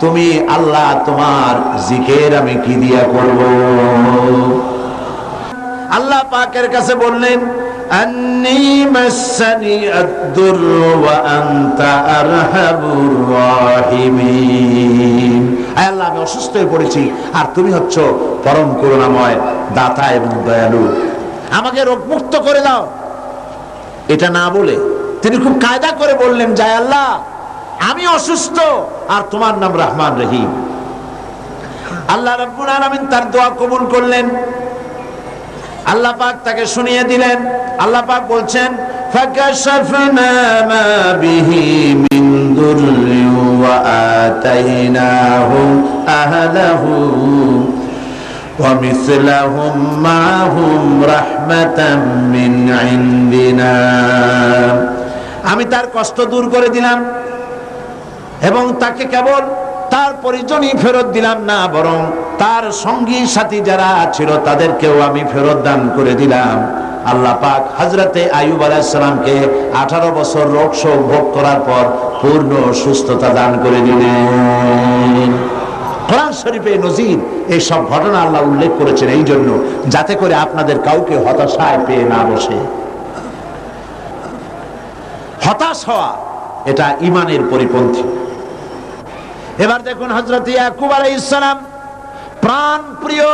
তুমি আল্লাহ তোমার জিকির আমি কি দিয়া করব? আল্লাহ পাকের কাছে বললেন আন্নী মাসানি আদ-দুররু ওয়া আনতা আরহামুর রাহিমিন। আয় আল্লাহ আমি অসুস্থ হয়ে পড়েছি আর তুমি হচ্ছ পরম করুণাময় দাতা এবং দয়ালু, আমাকে রোগমুক্ত করে দাও। এটা না বলে তিনি খুব কায়দা করে বললেন যে আল্লাহ আমি অসুস্থ আর তোমার নাম রহমান রহিম। আল্লাহ রাব্বুল আলামিন তার দোয়া কবুল করলেন, আল্লাহ পাক তাকে শুনিয়ে দিলেন। আল্লাহ পাক বলছেন ফাকাশাফনা মা বিহি মিন দুররি ওয়া আতাইনাহু আহলাহু ওয়া মিসলাহুম মাহুম রাহমাতাম মিন ইনদিনা। আমি তার কষ্ট দূর করে দিলাম এবং তাকে কেবল তার পরিজনই ফেরত দিলাম না, বরং তার সঙ্গী সাথী যারা ছিল তাদেরকেও আমি ফেরত দান করে দিলাম। আল্লাহ পাক হযরতে আইয়ুব আলাইহিস সালামকে 18 বছর রোগ শোক ভোগ করার পর পূর্ণ সুস্থতা দান করে দিলেন। কোরআন শরীফে নজির এই সব ঘটনা আল্লাহ উল্লেখ করেছেন এই জন্য, যাতে করে আপনাদের কাউকে হতাশায় পেয়ে না বসে। হতাশ হওয়া এটা ঈমানের পরিপন্থী। এবার দেখুন হযরত ইয়াকুব আলাইহিস সালাম প্রাণ প্রিয়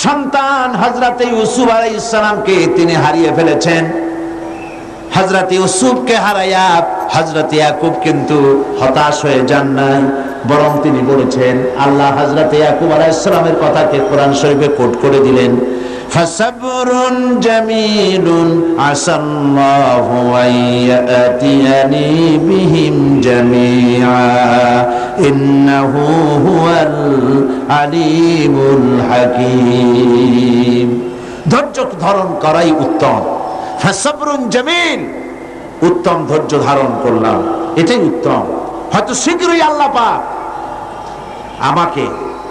সন্তান হযরত ইউসুফ আলাইহিস সালামকে তিনি হারিয়ে ফেলেছেন। হযরত ইউসুফকে হারায়া হযরত ইয়াকুব কিন্তু হতাশ হয়ে যান নাই, বরং তিনি বলেছেন, আল্লাহ হযরত ইয়াকুব আলাইহিস সালামের কথাকে কোরআন শরীফে কোট করে দিলেন, ফাসাবরুন জামিলুন আসাল্লাহু আইয়াতিয়ানি বিহিম জামিআ ইন্নাহু হুয়াল আলিমুল হাকীম। ধৈর্য ধারণ করাই উত্তম। ফাসাবরুন জামিল, উত্তম ধৈর্য ধারণ করলাম, এটাই উত্তম। হয়তো শীঘ্রই আল্লাহ পাক আমাকে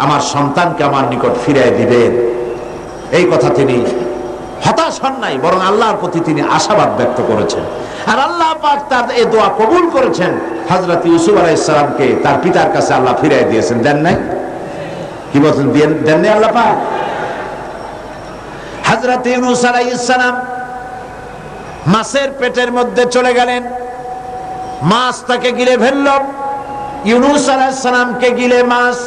আমার সন্তানকে আমার নিকট ফিরিয়ে দিবেন, এই কথা তিনি হতাশ হন নাই, বরং আল্লাহর প্রতি তিনি আশাবাদ ব্যক্ত করেছেন। আর আল্লাহ পাক তার এই দোয়া কবুল করেছেন। হযরত ইউসুফ আলাইহিস সালামকে তার পিতার কাছে আল্লাহ ফিরিয়ে দিয়েছেন, দেন নাই? কি বলছেন, দেন নাই আল্লাহ পাক? হযরত ইউনূস আলাইহিস সালাম মাছের পেটের মধ্যে চলে গেলেন, মাছ তাকে গিলে ফেলল। ইউনূস আলাইহিস সালামকে গিলে মাছ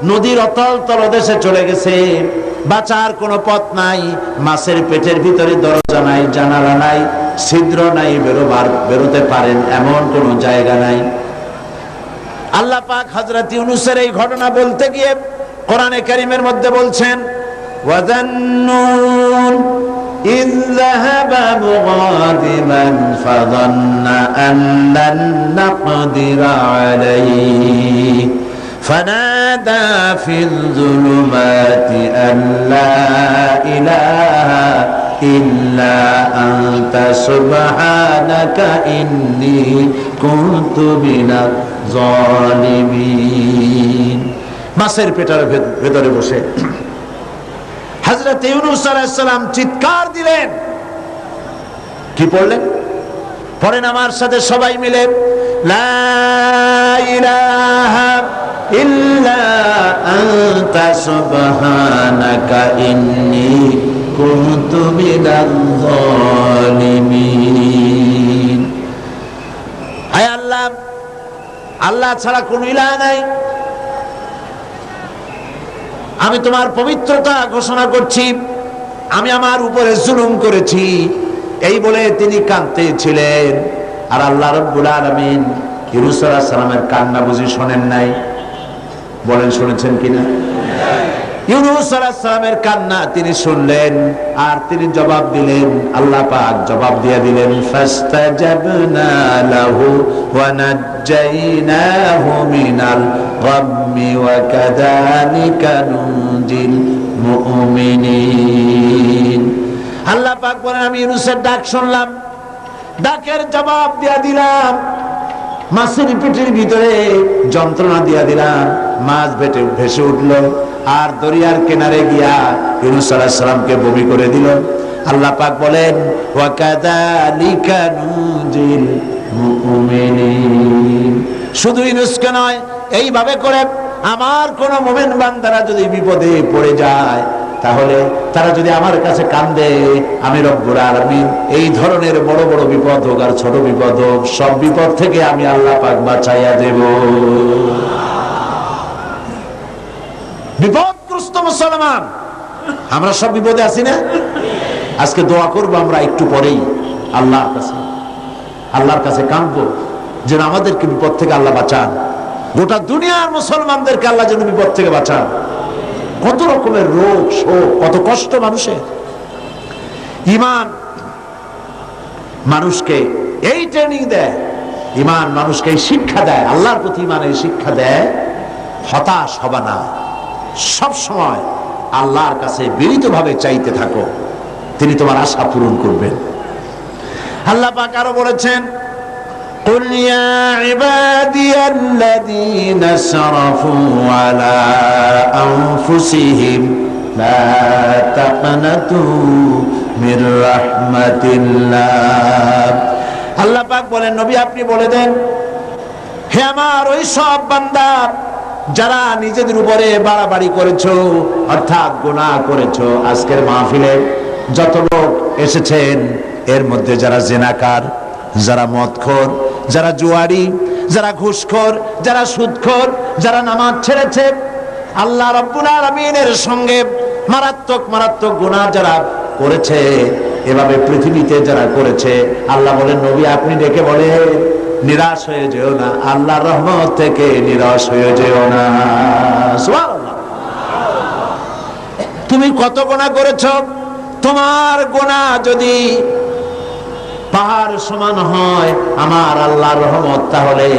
নদীর অতল তলদেশে চলে গেছে, বাঁচার কোনো পথ নাই। মাছের পেটের ভিতরে দরজা নাই, জানালা নাই, ছিদ্র নাই, বেরোতে পারেন এমন কোনো জায়গা নাই। আল্লাহ পাক হযরত ইউনূসের এই ঘটনা বলতে গিয়ে কোরআনে কারীমের মধ্যে বলছেন, ওয়াযান্নুন إذ ذهب مغاضبا فظن أن لن نقدر عليه فنادى في الظلمات أن لا إله إلا أنت سبحانك إني كنت من الظالمين মাছের পেটের ভেতরে বসে হযরত ইউনূস আলাইহিস সালাম চিৎকার দিলেন। কি পড়লেন? পড়েন আমার সাথে সবাই মিলে, লা ইলাহা ইল্লা আনতা সুবহানাকা ইন্নী কুনতু মিনাজ জালিমিন। হায় আল্লাহ, আল্লাহ ছাড়া কোন ইলাহ নাই, আমি তোমার পবিত্রতা ঘোষণা করছি, আমি আমার উপরে জুলুম করেছি। এই বলে তিনি কাঁদতেছিলেন। আর আল্লাহ রাব্বুল আলামিন ইউনূস আলাইহিস সালামের কান্না বুঝি শোনেন নাই? বলেন শুনেছেন কিনা? ইউনূস আলাইহিস সালামের কান্না তিনি শুনলেন আর তিনি জবাব দিলেন। আল্লাহ পাক জবাব দিয়ে দিলেন, ফাস্তাজাবনা লাহু ওয়া নাজ্জাইনাহু মিনাল গাম্মি ওয়া কাযালিকা নুনজিল মুমিনিন। আল্লাহ পাক বলেন, আমি ইউনূসের ডাক শুনলাম, ডাকের জবাব দিয়ে দিলাম, মাছের পেটের ভিতরে যন্ত্রণা দিয়া দিলাম, মাছ ভেসে উঠলো আর দরিয়ার কিনারে গিয়া ইউনূস আলাইহিস সালামকে বমি করে দিল। আল্লাহ পাক বলেন, ওয়া কাযালিকা নুনজিল মুমিনিন। শুধু ইউনূসকে নয়, এইভাবে করে আমার কোন মুমিন বান্দারা যদি বিপদে পড়ে যায়, তাহলে তারা যদি আমার কাছে কান্দে, আমি রব্বুল আলামিন এই ধরনের বড় বড় বিপদ হোক আর ছোট বিপদ হোক, সব বিপদ থেকে আমি আল্লাহ পাক বাঁচাইয়া দেব। বিপদগ্রস্ত মুসলমান, আমরা সব বিপদে আছি না? আজকে দোয়া করব আমরা একটু পরেই আল্লাহর কাছে কাঁদবো যেন আমাদেরকে বিপদ থেকে আল্লাহ বাঁচান, গোটা দুনিয়ার মুসলমানদেরকে আল্লাহ যেন বিপদ থেকে বাঁচান। কত রকমের রোগ শোক, কত কষ্ট মানুষের। ঈমান মানুষকে এই ট্রেনিং দেয়, ঈমান মানুষকে এই শিক্ষা দেয়, আল্লাহর প্রতি ঈমানের শিক্ষা দেয়, হতাশ হবা না, সব সময় আল্লাহর কাছে বিনীতভাবে চাইতে থাকো, তিনি তোমার আশা পূরণ করবেন। আল্লাহ পাক আরো বলেছেন, قل يا عبادي الذين اسرفوا على أنفسهم لا تقنطوا من رحمة الله। আল্লাহ পাক বলেন, নবী আপনি বলে দেন, হে আমার ওই সব বান্দা যারা নিজেদের উপরে বাড়াবাড়ি করেছো, অর্থাৎ গুনাহ করেছো। আজকের মাহফিলে যত লোক এসেছেন, এর মধ্যে যারা জিনাকার, যারা মদখোর, যারা জুয়ারি, যারা ঘুষখোর, যারা সুদখোর, যারা নামাজ ছেড়েছে, আল্লাহ রাব্বুল আলামিনের সঙ্গে মারাত্মক মারাত্মক গুনাহ যারা করেছে, এভাবে পৃথিবীতে যারা করেছে, আল্লাহ বলেন, নবী আপনি ডেকে বলেন, নিরাশ হয়ে যেও না, আল্লাহর রহমত থেকে নিরাশ হয়ে যেও না। সুবহানাল্লাহ। তুমি কত গুনাহ করেছো, তোমার গুনাহ যদি পাহাড় সমান হয়, আমার আল্লাহর রহমত তাহলে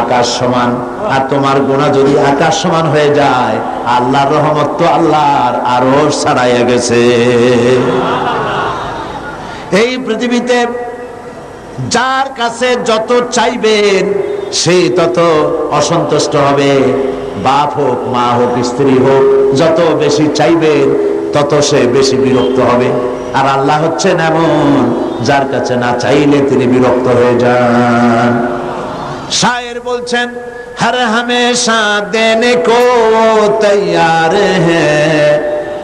আকাশ সমান। আর তোমার গুনাহ যদি আকাশ সমান হয়ে যায়, আল্লাহর রহমত তো আল্লাহর আরশ ছাড়াইয়া গেছে। এই পৃথিবীতে যার কাছে যত চাইবেন সে তত অসন্তুষ্ট হবে। বাপ হোক, মা হোক, স্ত্রী হোক, যত বেশি চাইবেন তত সে বেশি বিরক্ত হবে। আর আল্লাহ হচ্ছেন এমন, যার কাছে না চাইলে তিনি বিরক্ত হয়ে যান। শায়ের বলছেন, हर हमेशा देने को तैयार है,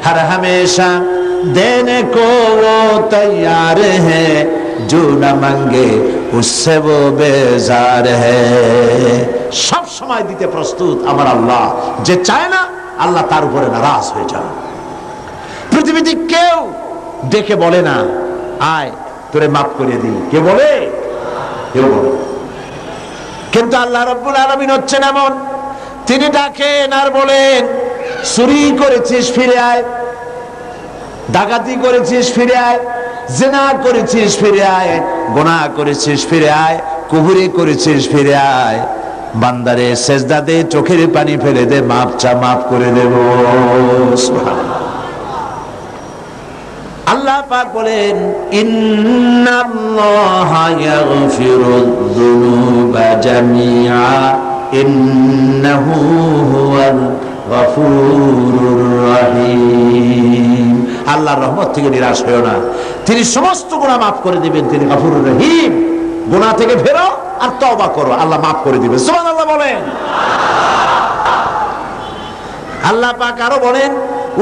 हर हमेशा देने को वो तैयार है, जो न मांगे उससे वो बेजार है। সব সময় দিতে প্রস্তুত আমার আল্লাহ, যে চায় না আল্লাহ তার উপরে নারাজ হয়ে যান। পৃথিবীতে কেউ ডেকে বলে না, আয় তোরে মাফ করে দিই, কে বলে? কেউ বলে। কিন্তু আল্লাহ রাব্বুল আলামিন হচ্ছেন এমন, তিনি ডাকেন আর বলেন, চুরি করেছিস ফিরে আয়, ডাকাতি করেছিস ফিরে আয়, জিনা করেছিস ফিরে আয়, গুনাহ করেছিস ফিরে আয়, কুফরি করেছিস ফিরে আয়। বান্দারে সেজদা দে, চোখের পানি ফেলে দে, মাপ চা, মাফ করে দেব। সুবহানাল্লাহ। আল্লাহ পাক বলেন ইন্নাল্লাহা ইয়াগফিরুয যুনুবা জামিআ ইন্নাহু হুয়াল গফুরুর রহিম। আল্লাহর রহমত থেকে নিরাশ হয়ো না, তিনি সমস্ত গুনাহ মাফ করে দিবেন, তিনি গফুরুর রহিম। গুনাহ থেকে ফেরো আর তওবা করো, আল্লাহ মাফ করে দিবেন। সুবহানাল্লাহ বলেন। আল্লাহ পাক আরো বলেন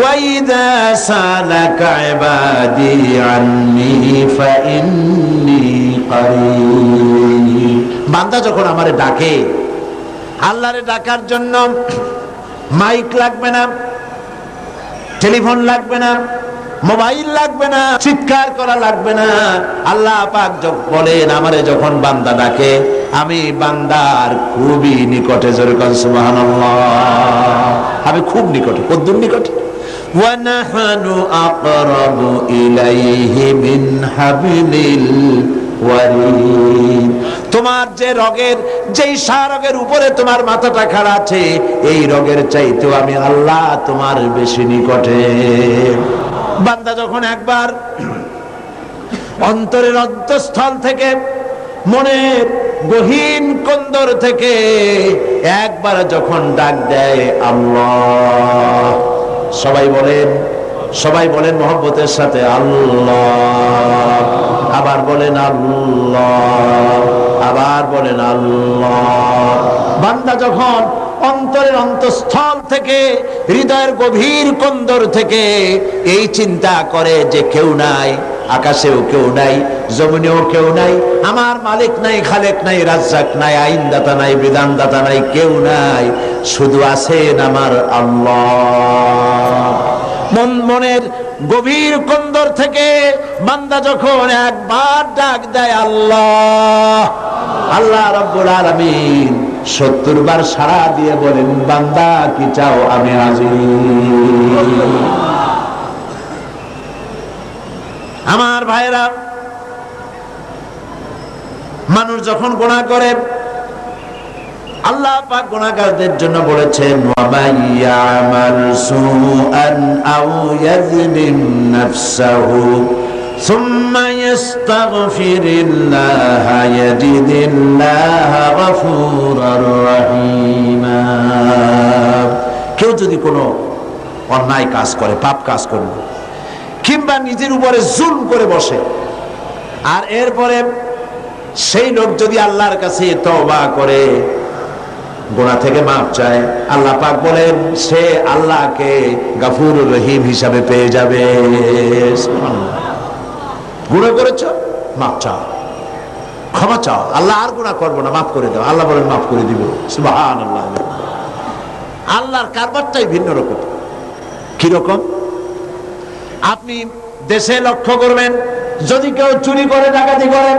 وَإِذَا سَأَلَكَ عِبَادِي عَنِّي فَإِنِّي قَرِيبٌ। বান্দা যখন আমারে ডাকে, আল্লাহরে ডাকার জন্য মাইক লাগবে না, টেলিফোন লাগবে না, মোবাইল লাগবে না, চিৎকার করা লাগবে না। আল্লাহ পাক বলেন আমারে যখন বান্দা ডাকে, আমি বান্দার খুবই নিকটে। জোরে বলেন সুবহানাল্লাহ। আমি খুব নিকটে। কতদূর নিকটে? وَنَحْنُ أَقْرَبُ إِلَيْهِ مِنْ حَبْلِ الْوَرِيدِ। তোমার যে রগের, যেই রগের উপরে তোমার মাথাটা খাড়া আছে, এই রগের চাইতেও আমি আল্লাহ তোমার বেশি নিকটে। বান্দা যখন একবার অন্তরের অন্তঃস্থল থেকে, মনের গহীন কন্দর থেকে একবার যখন ডাক দেয় আল্লাহ, সবাই বলেন মহব্বতের সাথে আল্লাহ, আবার বলেন আল্লাহ, আবার বলেন আল্লাহ। বান্দা যখন অন্তরের অন্তঃস্থল থেকে, হৃদয়ের গভীর কন্দর থেকে এই চিন্তা করে যে কেউ নাই, আকাশেও কেউ নাই, জমিনেও কেউ নাই, আমার মালিক নাই, খালেক নাই, রাজ্জাক নাই, আইনদাতা নাই, বিধানদাতা নাই, কেউ নাই, শুধু আছেন আমার আল্লাহ। মনের গভীর কন্দর থেকে বান্দা যখন একবার ডাক দেয় আল্লাহ, আল্লাহ রাব্বুল আলামিন 70 বার সাড়া দিয়ে বলেন বান্দা কি চাও, আমি হাজির। আমার ভাইরা, মানুষ যখন গুনাহ করে, আল্লাহ পাক গুনাহগারদের জন্য বলেছেন ওয়ামাইয়ামাল সুআন আও ইয়াযলিম নাফসাহু সুম্মা ইস্তাগফিরিল্লাহা ইয়াজিদিল্লাহা গফুরার রহিমা। কেউ যদি কোনো অন্যায় কাজ করে, পাপ কাজ করে, কিংবা নিজের উপরে জুলম করে বসে, আর এরপরে সেই লোক যদি আল্লাহর কাছে তওবা করে, গুনাহ থেকে মাপ চায়, আল্লাহ পাক বলেন সে আল্লাহকে গফুরুর রহিম হিসাবে পেয়ে যাবে। গুনাহ করেছো, মাপ চাও, ক্ষমা চাও, আল্লাহ আর গুনাহ করবো না, মাফ করে দাও। আল্লাহ বলেন মাফ করে দিব। সুবহানাল্লাহ। আল্লাহর কারবারটাই ভিন্ন রকম। কি রকম? আপনি দেশে লক্ষ্য করবেন, যদি কেউ চুরি করে, ডাকাতি করে,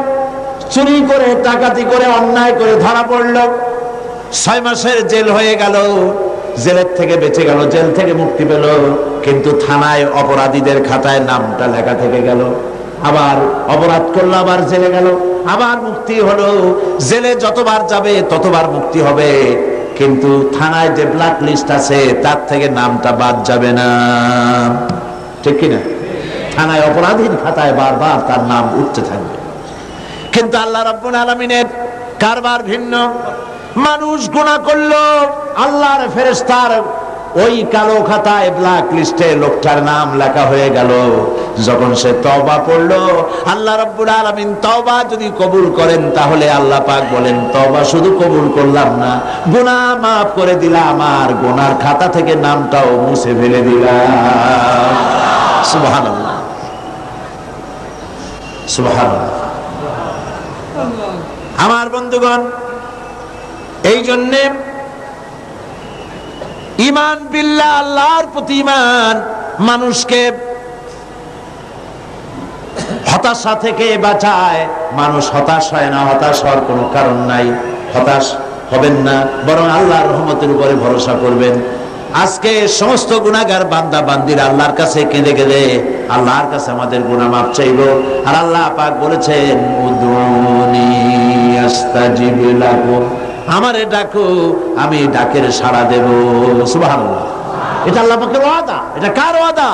চুরি করে, ডাকাতি করে, অন্যায় করে ধরা পড়ল, 6 মাসের জেল হয়ে গেল, জেলের থেকে বেঁচে গেল, জেল থেকে মুক্তি পেল, কিন্তু থানায় অপরাধীদের খাতায় নামটা লেখা থেকে গেল। আবার অপরাধ করলো, আবার জেলে গেল, আবার মুক্তি হলো। জেলে যতবার যাবে ততবার মুক্তি হবে, কিন্তু থানায় যে ব্ল্যাক লিস্ট আছে তার থেকে নামটা বাদ যাবে না। ঠিক কিনা? থানায় অপরাধীর খাতায় বারবার তার নাম উঠতে থাকবে। কিন্তু আল্লাহ রাব্বুল আলামিনের কারবার ভিন্ন। মানুষ গুনাহ করলো, আল্লাহর ফেরেশতার ওই কালো খাতায় ব্ল্যাক লিস্টে লোকটার নাম লেখা হয়ে গেল। যখন সে তওবা পড়লো, আল্লাহ রাব্বুল আলামিন তওবা যদি কবুল করেন, তাহলে আল্লাহ পাক বলেন তওবা শুধু কবুল করলাম না, গুনাহ মাফ করে দিলাম, আর গুনার খাতা থেকে নামটাও মুছে ফেলে দিলাম। সুবহানাল্লাহ, সুবহানাল্লাহ। আমার বন্ধুগণ, এই জন্যে ঈমান বিল্লাহ, আল্লাহর প্রতি ঈমান, মানুষকে হতাশা থেকে বাঁচায়। মানুষ হতাশ হয় না, হতাশ হওয়ার কোনো কারণ নাই। হতাশ হবেন না, বরং আল্লাহর রহমতের উপরে ভরসা করবেন। আজকে সমস্ত গুনাহগার বান্দা বান্দিরা আল্লাহর কাছে কেঁদে কেঁদে আল্লাহর কাছে আমাদের গুনাহ মাফ চাইবো। আর আল্লাহ পাক বলেছেন উদুনি আস্তাজিব লাকুম, আমারে ডাকো আমি ডাকের সাড়া দেব। সুবহানাল্লাহ। এটা আল্লাহ পাকের ওয়াদা। এটা কার ওয়াদা?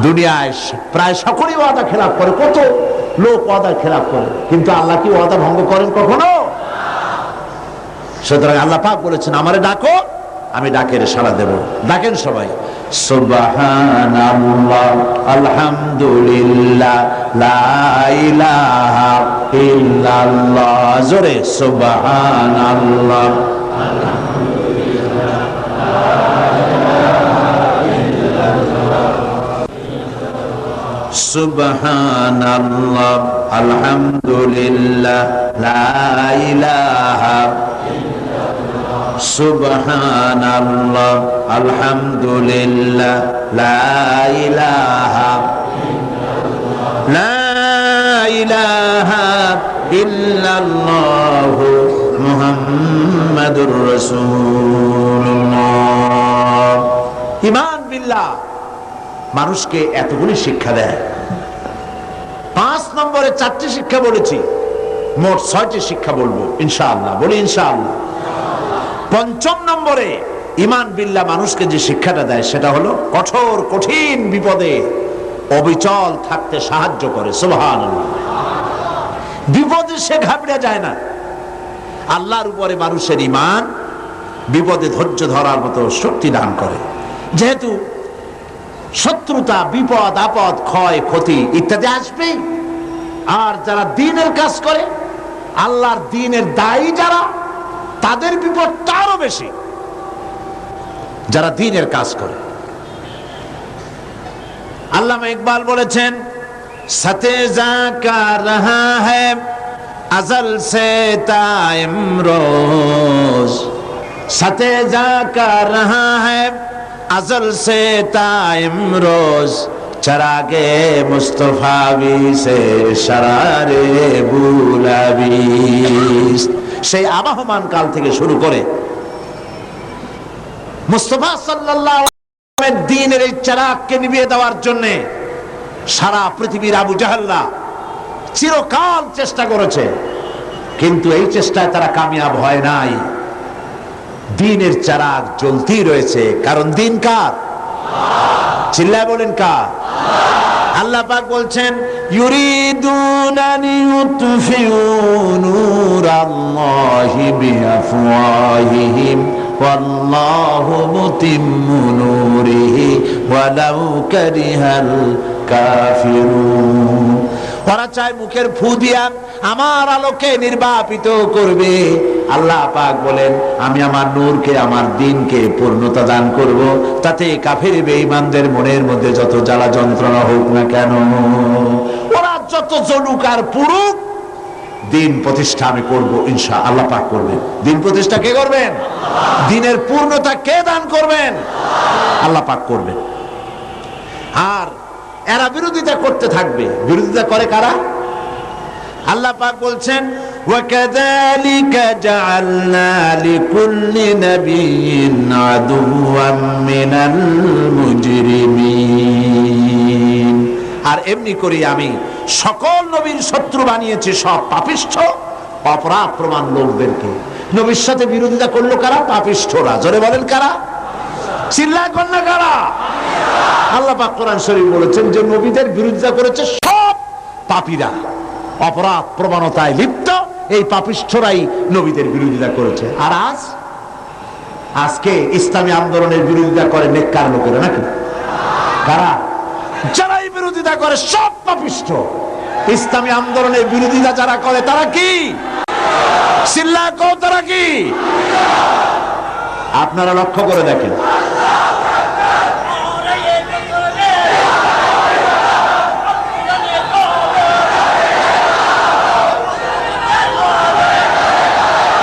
দুনিয়ায় প্রায় সকলেই ওয়াদা খেলাপ করে, কত লোক ওয়াদা খেলাপ করে, কিন্তু আল্লাহ কি ওয়াদা ভঙ্গ করেন কখনো? সুতরাং আল্লাহ পাক বলেছেন আমারে ডাকো আমি ডাকের সাড়া দেব। ডাকেন সবাই। সুবহানাল্লাহ আলহামদুলিল্লাহ লা ইলাহা ইল্লাল্লাহ। জোরে সুবহানাল্লাহ সুবহানাল্লাহ আলহামদুলিল্লাহ লা ইলাহা সুবহানাল্লাহ আলহামদুলিল্লাহ লা ইলাহা ইল্লাল্লাহ মুহাম্মাদুর রাসূলুল্লাহ। ঈমান বিল্লাহ মানুষকে এতগুলি শিক্ষা দেয়। 5 নম্বরে 4টি শিক্ষা বলেছি, মোট 6টি শিক্ষা বলবো ইনশাআল্লাহ। বলি ইনশাআল্লাহ। 5ম নম্বরে ঈমান বিল্লাহ মানুষকে যে শিক্ষাটা দেয় সেটা হলো কঠোর কঠিন বিপদে অবিচল থাকতে সাহায্য করে। সুবহানাল্লাহ। বিপদে সে ঘাবড়ে যায় না। আল্লাহর উপরে মানুষের ঈমান বিপদে ধৈর্য ধরার মতো শক্তি দান করে। যেহেতু শত্রুতা, বিপদ আপদ, ক্ষয় ক্ষতি ইত্যাদি আসবে, আর যারা দ্বীনের কাজ করে, আল্লাহর দ্বীনের দায়ী যারা, তাদের বিপদ তারও বেশি। যারা দ্বীনের কাজ করে, আল্লামা ইকবাল বলেছেন সাথে জাকা রহা হ্যায় আজল সে তাইম রোজ, সাথে জাকা রহা হ্যায় अज़ल से ताइम रोज, चरागे मुस्तफावी से शरारे बुलाबीस। সেই আবাহমান কাল থেকে শুরু করে মুস্তাফা সাল্লাল্লাহু আলাইহি ওয়াসাল্লামের দ্বীনের এই চিরাগকে নিভিয়ে দেওয়ার জন্য সারা পৃথিবীর আবু জাহেলরা চিরকাল চেষ্টা করেছে, কিন্তু এই চেষ্টায় তারা কামিয়াব হয় নাই। দ্বীনের চিরাগ জ্বলতেই রয়েছে, কারণ দ্বীন কার? চিল্লায় বলেন কার? আল্লাহ পাক বলছেন ইউরিদুনা লিইউতফিউ নূরাল্লাহি বিআফওয়াহিহিম ওয়াল্লাহু মুতিম্মু নূরিহি ওয়ালাউ কারিহাল কাফিরুন। ওরা চায় মুখের ফু দিয়া আমার আলোকে নির্বাপিত করবে। আল্লাহ পাক বলেন আমি আমার নূরকে, আমার দ্বীনকে পূর্ণতা দান করব, তাতে কাফির বেঈমানদের মনের মধ্যে যত জ্বালা যন্ত্রণা হোক না কেন, ওরা যত জ্বলুক আর পুড়ুক, দ্বীন প্রতিষ্ঠা আমি করব ইনশাআল্লাহ। আল্লাহ পাক করবেন। দ্বীন প্রতিষ্ঠা কে করবেন? দ্বীনের পূর্ণতা কে দান করবেন? আল্লাহ পাক করবেন। আর এরা বিরোধিতা করতে থাকবে। বিরোধিতা করে কারা? আল্লাহ পাক বলছেন ওয়াকাযালিকা জাআলনা লিকুল্লি নাবিয়্যিন আদুওয়াম মিনাল মুজরিমিন। আর এমনি করে আমি সকল নবীর শত্রু বানিয়েছি সব পাপিষ্ঠ অপরাধ প্রমাণ লোকদেরকে। নবীর সাথে বিরোধিতা করলো কারা? পাপিষ্ঠরা। জোরে বলেন কারা? চিল্লায় কোন না কারা? আল্লাহ পাক কোরআন শরীফ বলেছেন যে নবীদের বিরোধিতা করেছে সব পাপীরা, অপরাধ প্রবণতায় লিপ্ত এই পাপিষ্ঠরাই নবীদের বিরোধিতা করেছে। আর আজকে ইসলামী আন্দোলনের বিরোধিতা করে নেককার লোকেরা, নাকি? কারা? যারাই বিরোধিতা করে সব পাপিষ্ঠ। ইসলামী আন্দোলনের বিরোধিতা যারা করে তারা কি? চিল্লায় কও তারা কি? আপনারা লক্ষ্য করে দেখেন,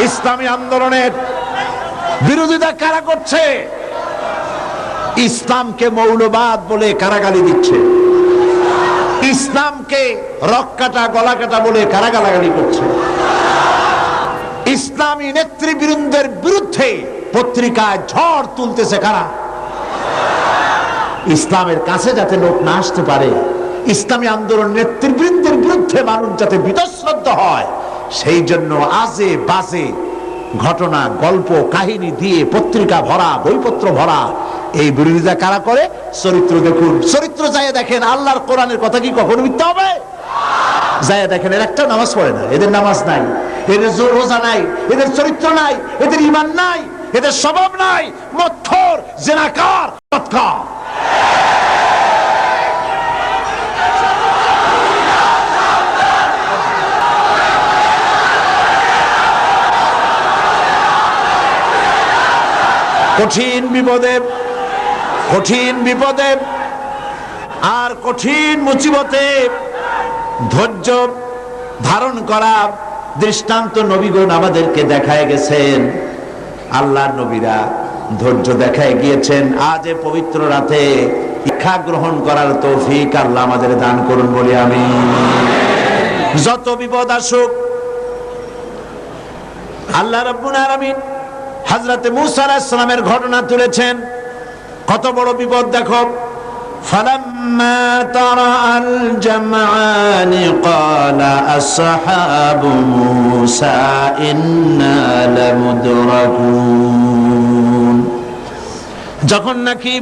ইসলামী আন্দোলনের বিরোধিতা কারা করছে? ইসলামকে মৌলবাদ বলে কারা গালি দিচ্ছে? ইসলামকে রক কাটা গলা কাটা বলে কারা গালাগালি করছে? ইসলামী নেতৃবৃন্দের বিরুদ্ধে পত্রিকায় ঝড় তুলতেছে কারা? ইসলামের কাছে যাতে লোক না আসতে পারে, ইসলামী আন্দোলন নেতৃবৃন্দের বিরুদ্ধে মানুষ যাতে বিতশ্রদ্ধ হয়, সেই জন্য আজে বাজে ঘটনা, গল্প, কাহিনী দিয়ে পত্রিকা ভরা, বইপত্র ভরা। এই বিরোধিতা কারা করে? চরিত্র দেখুন, চরিত্র যায় দেখেন। আল্লাহর কোরআনের কথা কি কখনো মিথ্যা হবে? যায় দেখেন, এর একটা নামাজ পড়ে না, এদের নামাজ নাই, এদের রোজা নাই, এদের চরিত্র নাই, এদের ঈমান নাই, এদের স্বভাব নাই, মৎখর, জিনাকার, বদকার। কঠিন বিপদে, কঠিন বিপদে আর কঠিন মুসিবতে ধৈর্য ধারণ করা দৃষ্টান্ত নবীগণ আমাদেরকে দেখায় গেছেন। আল্লাহর নবীরা ধৈর্য দেখায় গিয়েছেন। আজ এ পবিত্র রাতে শিক্ষা গ্রহণ করার তৌফিক আল্লাহ আমাদের দান করুন বলি আমি। যত বিপদ আসুক, আল্লাহ রাব্বুল আলামিন হযরত মূসা আলাইহিস সালামের ঘটনা তুলেছেন। কত বড় বিপদ দেখো। ফালাম্মা তারাআল জামআনি ক্বালা আসহাবু মূসা ইন্না লামুদরাকুন। যখন নাকি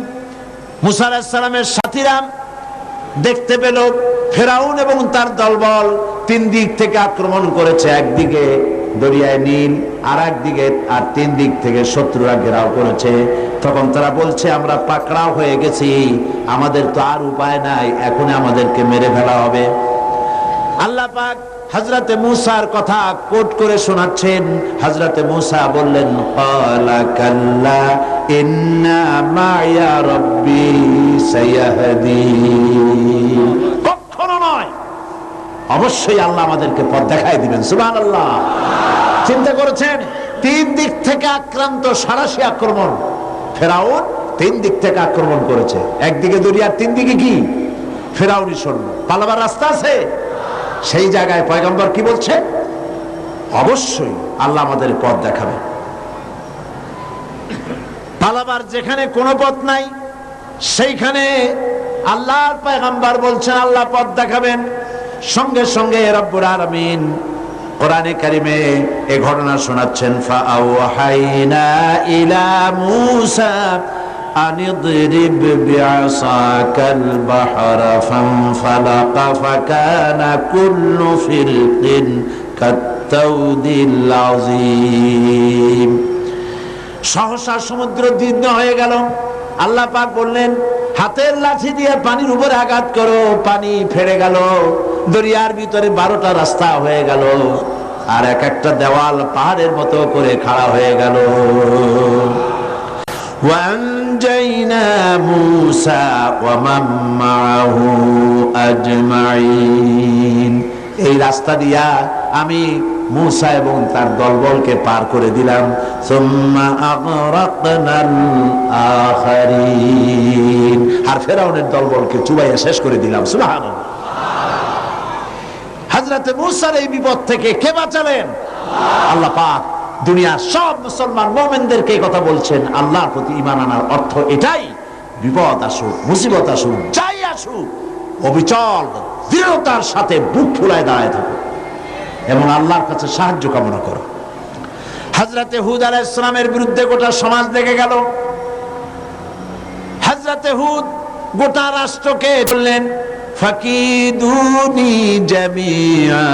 মূসা আলাইহিস সালামের সাথীরা দেখতে পেল ফেরাউন এবং তার দলবল তিন দিক থেকে আক্রমণ করেছে, একদিকে দরিয়ায় নীল, আর একদিকে, আর তিন দিক থেকে শত্রুরা ঘেরাও করেছে, তখন তারা বলছে আমরা পাকড়াও হয়ে গেছি, আমাদের তো আর উপায় নাই, এখন আমাদেরকে মেরে ফেলা হবে। আল্লাহ পাক হযরতে মূসার কথা কোট করে শোনাচ্ছেন। হযরতে মূসা বললেন, ক্বালা কাল্লা ইন্না মা'য়া রাব্বি সায়াহদিন। কখনো নয়, অবশ্যই আল্লাহ আমাদেরকে পথ দেখায় দিবেন। সুবহানাল্লাহ। চিন্তা করেছেন, তিন দিক থেকে আক্রান্ত, সারাশি আক্রমণ। ফেরাউন তিন দিক থেকে আক্রমণ করেছে, একদিকে দরিয়ার, তিন দিকে কি ফেরাউনি সৈন্য। পালাবার রাস্তা আছে? সেই জায়গায় পয়গম্বর কি বলছে? অবশ্যই আল্লাহ আমাদের পথ দেখাবে। পালাবার যেখানে কোনো পথ নাই, সেইখানে আল্লাহর পয়গম্বর বলছেন আল্লাহ পথ দেখাবেন। সঙ্গে সঙ্গে রব্বুল আলামিন কোরআনে কারিমে এই ঘটনা শোনাচ্ছেন। ফাআওহাইনা ইলা মূসা আনিদরিব বিআসাকাল বাহরা ফানফালাকা ফাকানা কুল্লু ফিরকিন কাত্তাউদিল আযীম। সহসা সমুদ্র দীর্ঘ হয়ে গেল। আল্লাহ পাক বললেন, হাতের লাঠি দিয়ে পানির উপরে আঘাত করো, পানি ফেড়ে গেল। দরিয়ার ভিতরে 12টা রাস্তা হয়ে গেল, আর এক একটা দেওয়াল পাহাড়ের মতো করে খাড়া হয়ে গেল। ওয়ানজাইনা মূসা ওয়া মান মাআহু আজমাইন। এই রাস্তা দিয়া আমি মূসা এবং তার দলবলকে পার করে দিলাম। সুম্মা আগরাকনাল আখারিন। আর ফেরাউনের দলবলকে চুবাইয়া শেষ করে দিলাম। সুবহানাল্লাহ। হযরতে মূসার এই বিপদ থেকে কে বাঁচালেন? আল্লাহ পাক। দুনিয়ার সব মুসলমান মুমিনদেরকে এই কথা বলছেন, আল্লাহর প্রতি ঈমান আনার অর্থ এটাই, বিপদ আসুক, মুসিবত আসুক, যাই আসুক, অবিচল দৃঢ়তার সাথে বুক ফুলায় দাঁড়ায় থাকো এবং আল্লাহর কাছে সাহায্য কামনা করো। হযরতে হুদ আলাইহিস সালামের বিরুদ্ধে গোটা সমাজ লেগে গেল। হযরতে হুদ গোটা রাষ্ট্রকে বললেন, ফাকিদুনি জামিআ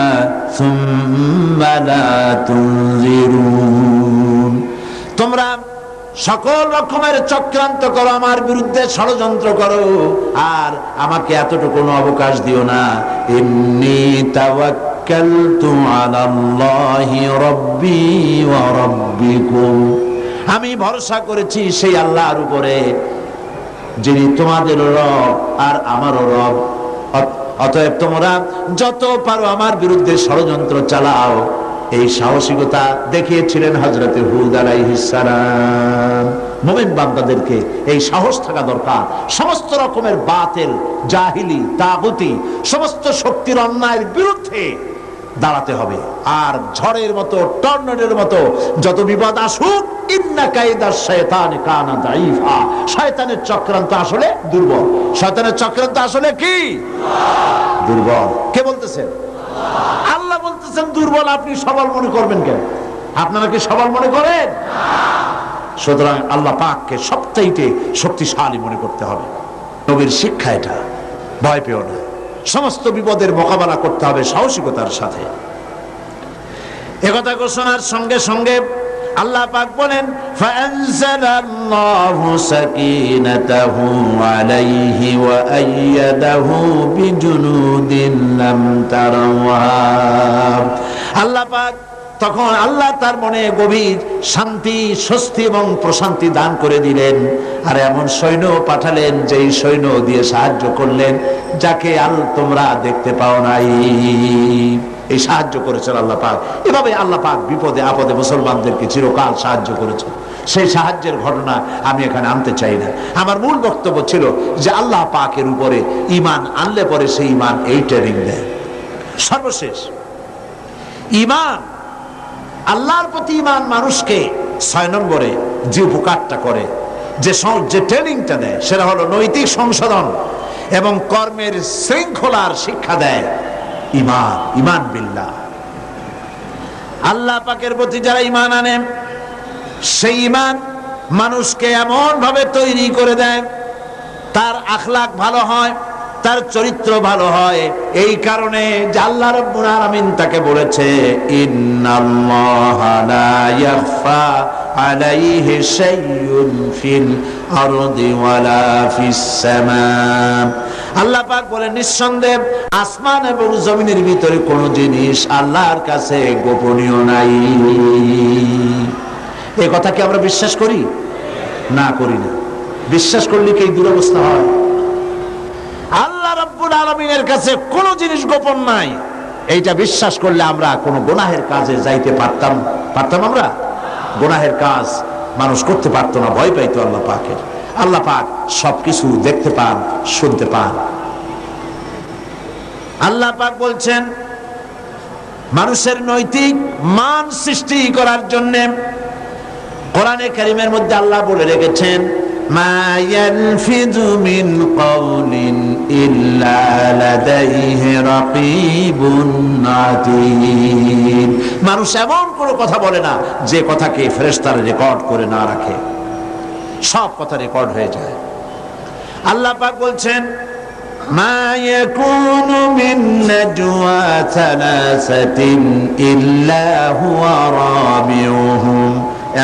সুম্মা লা তুনজিরুন। তোমরা সকল রকমের চক্রান্ত করো, আমার বিরুদ্ধে ষড়যন্ত্র করো, আর আমাকে এতটুকু অবকাশ দিও না। ইন্নী তাওয়াক্কালতু আলাল্লাহি রাব্বি ওয়া রাব্বিকুম। আমি ভরসা করেছি সেই আল্লাহর উপরে, যিনি তোমাদের রব আর আমারও রব। অতএব তোমরা যত পারো আমার বিরুদ্ধে ষড়যন্ত্র চালাও। এই সাহসিকতা দেখিয়েছিলেন হযরতে হুদ আলাইহিস সালাম। মুমিন বান্দাদেরকে এই সাহস থাকা দরকার। সমস্ত রকমের বাতিল, জাহিলি, তাগুতি, সমস্ত শক্তির অন্যায়ের বিরুদ্ধে দাঁড়াতে হবে। আর ঝড়ের মতো, টর্নেডোর মতো যত বিপদ আসুক, ইন্না কাইদা শায়তানি কানা দাঈফা, শয়তানের চক্রান্ত আসলে দুর্বল। শয়তানের চক্রান্ত আসলে কি? দুর্বল। কে বলতেছেন? আল্লাহ বলতেছেন দুর্বল। আপনি সবল মনে করবেন কেন? আপনারা কি সবল মনে করেন? সুতরাং আল্লাহ পাককে সবচাইতে শক্তিশালী মনে করতে হবে। নবীর শিক্ষা এটা। ভয় পেও না, সমস্ত বিপদের মোকাবেলা করতে হবে সাহসিকতার সাথে। একথা ঘোষণার সঙ্গে সঙ্গে আল্লাহ পাক বলেন, ফাআনজালাল্লাহু সাকিনাতাহু আলাইহি ওয়া আইয়াদাহু বিজুনুদিন লাম তারাওহা। আল্লাহ পাক তখন আল্লাহ তার মনে গভীর শান্তি, স্বস্তি এবং প্রশান্তি দান করে দিলেন। আর এমন সৈন্য পাঠালেন, যেই সৈন্য দিয়ে সাহায্য করলেন যাকে তোমরা দেখতে পাও নাই। এই সাহায্য করেছেন আল্লাহ পাক। এভাবে আল্লাহ পাক বিপদে আপদে মুসলমানদেরকে চিরকাল সাহায্য করেছেন। সেই সাহায্যের ঘটনা আমি এখানে আনতে চাই না। আমার মূল বক্তব্য ছিল যে আল্লাহ পাকের উপরে ঈমান আনলে পরে সেই ঈমান এই ট্রেনিং দেয়। সর্বশেষ ঈমান, আল্লাহর প্রতি ঈমান মানুষকে 6 নম্বরে যে উপকারটা করে, যে ট্রেনিংটা দেয়, সেটা হলো নৈতিক সংশোধন এবং কর্মের শৃঙ্খলার শিক্ষা দেয়। ঈমান, ঈমান বিল্লাহ। আল্লাহ পাকের প্রতি যারা ঈমান আনে, সেই ঈমান মানুষকে এমন ভাবে তৈরি করে দেয়, তার আখলাক ভালো হয়, তার চরিত্র ভালো হয়। এই কারণে যে আল্লাহ রাব্বুল আলামিন তাকে বলেছে, ইন্নাল্লাহা লা ইয়াখফা আলাইহি শাইউন ফিল আরদি ওয়ালা ফিস সামা। আল্লাহ পাক বলেন, নিঃসন্দেহে আসমান এবং জমিনের ভিতরে কোন জিনিস আল্লাহর কাছে গোপনীয় নাই। এই কথা কি আমরা বিশ্বাস করি? না, করি না। বিশ্বাস করলে কি এই দুরবস্থা হয়? আল্লাহ রাব্বুল আলামিনের কাছে কোনো জিনিস গোপন নাই, এইটা বিশ্বাস করলে আমরা কোনো গুনাহের কাজে যাইতে পারতাম? আমরা গুনাহের কাজ মানুষ করতে পারতো না, ভয় পাইতো আল্লাহ পাকের। আল্লাহ পাক সবকিছু দেখতে পান, শুনতে পান। আল্লাহ পাক বলছেন, মানুষের নৈতিক মান সৃষ্টি করার জন্য কোরআনে কারীমের মধ্যে আল্লাহ বলে রেখেছেন, মা ইয়ালফিযু মিন কাওলিন ইল্লা লাদাইহি রাকীবুন আতীদ। মানুষ এমন কোনো কথা বলে না যে কথাকে ফেরেশতারা রেকর্ড করে না রাখে। সব কথা রেকর্ড হয়ে যায়। আল্লাহ পাক বলছেন, মা ইয়াকুনু মিন নাজওয়া সালাসাতিন ইল্লা হুয়া রাবিউহুম।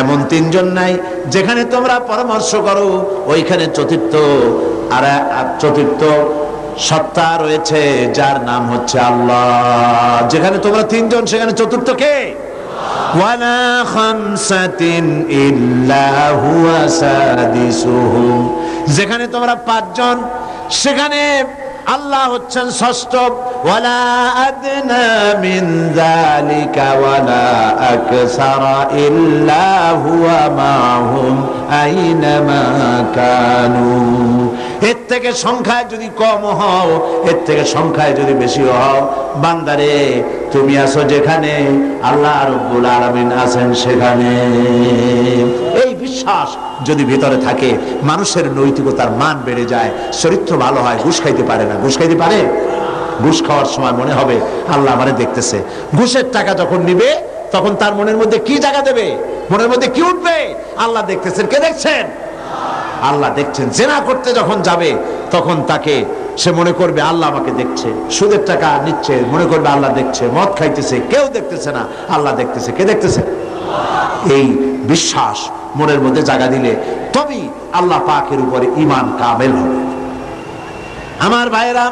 এমন 3 জন নাই যেখানে তোমরা পরামর্শ করো, ওইখানে চতুর্থ সত্তা রয়েছে যার নাম হচ্ছে আল্লাহ। যেখানে তোমরা 3 জন, সেখানে চতুর্থ কে? ওয়ালা খামসাতিন ইল্লা হুয়া সাদিসুহুম। যেখানে তোমরা 5 জন, সেখানে আল্লাহ হচ্ছেন ষষ্ঠ। ওয়ালা আদনা মিন যালিকা ওয়ালা আকসারা ইল্লা হুয়া মাহুম আইনামা কানু। এর থেকে সংখ্যায় যদি কম হও, এর থেকে সংখ্যায় যদি বেশি হও, বান্দারে তুমি আছো যেখানে, আল্লাহ রাব্বুল আলামিন আছেন সেখানে। এই বিশ্বাস যদি ভিতরে থাকে, মানুষের নৈতিকতার মান বেড়ে যায়, চরিত্র ভালো হয়। ঘুষ খাইতে পারে না। ঘুষ খাইতে পারে? ঘুষ খাওয়ার সময় মনে হবে আল্লাহ আমারে দেখতেছে। ঘুষের টাকা যখন নিবে, তখন তার মনের মধ্যে কি জায়গা দেবে? মনের মধ্যে কি উঠবে? আল্লাহ দেখতেছেন। কে দেখছেন? আল্লাহ দেখছেন। জেনা করতে যখন যাবে, তখন তাকে সে মনে করবে আল্লাহ আমাকে দেখছে। সুদের টাকা নিচ্ছে, মনে করবে আল্লাহ দেখছে। মদ খাইতেছে, কেউ দেখতেছে না, আল্লাহ দেখতেছে। কে দেখতেছে? এই বিশ্বাস মনের মধ্যে জায়গা দিলে তবেই আল্লাহ পাকের উপরে ঈমান কামেল হবে। আমার ভাইরা,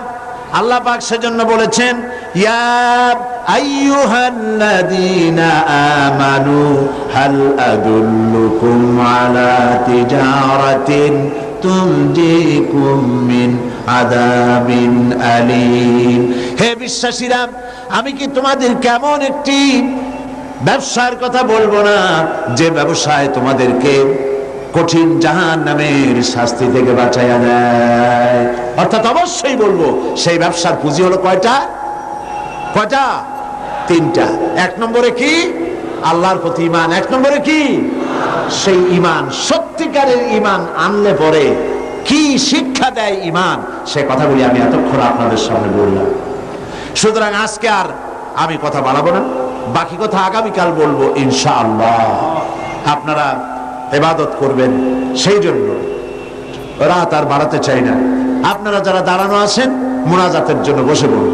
আল্লাহ পাক সেজন্য বলেছেন, ইয়া আইয়ুহাল্লাযীনা আমানু হাল আদুল্লুকুম আলা তিজারাতিন তুনজিকুম মিন আযাবিন আলীম। হে বিশ্বাসীরা, আমি কি তোমাদের কেমন একটি ব্যবসার কথা বলবো না, যে ব্যবসায় তোমাদেরকে কঠিন জাহান্নামের শাস্তি থেকে বাঁচাইয়া দেয়? অর্থাৎ অবশ্যই বলবো, সেই ব্যবসার পুঁজি হলো কয়টা? তিনটা। এক নম্বরে কি? আল্লাহর প্রতি ঈমান। এক নম্বরে কি? সেই ঈমান, সত্যিকারের ঈমান আনলে পরে কি শিক্ষা দেয় ঈমান, সে কথাগুলি আমি এতক্ষণ আপনাদের সামনে বললাম। সুতরাং আজকে আর আমি কথা বাড়াবো না, বাকি কথা আগামীকাল বলবো ইনশাআল্লাহ। আপনারা ইবাদত করবেন, সেই জন্য রাত আর বাড়াতে চাই না। আপনারা যারা দাঁড়ানো আছেন মুনাজাতের জন্য বসে পড়ুন।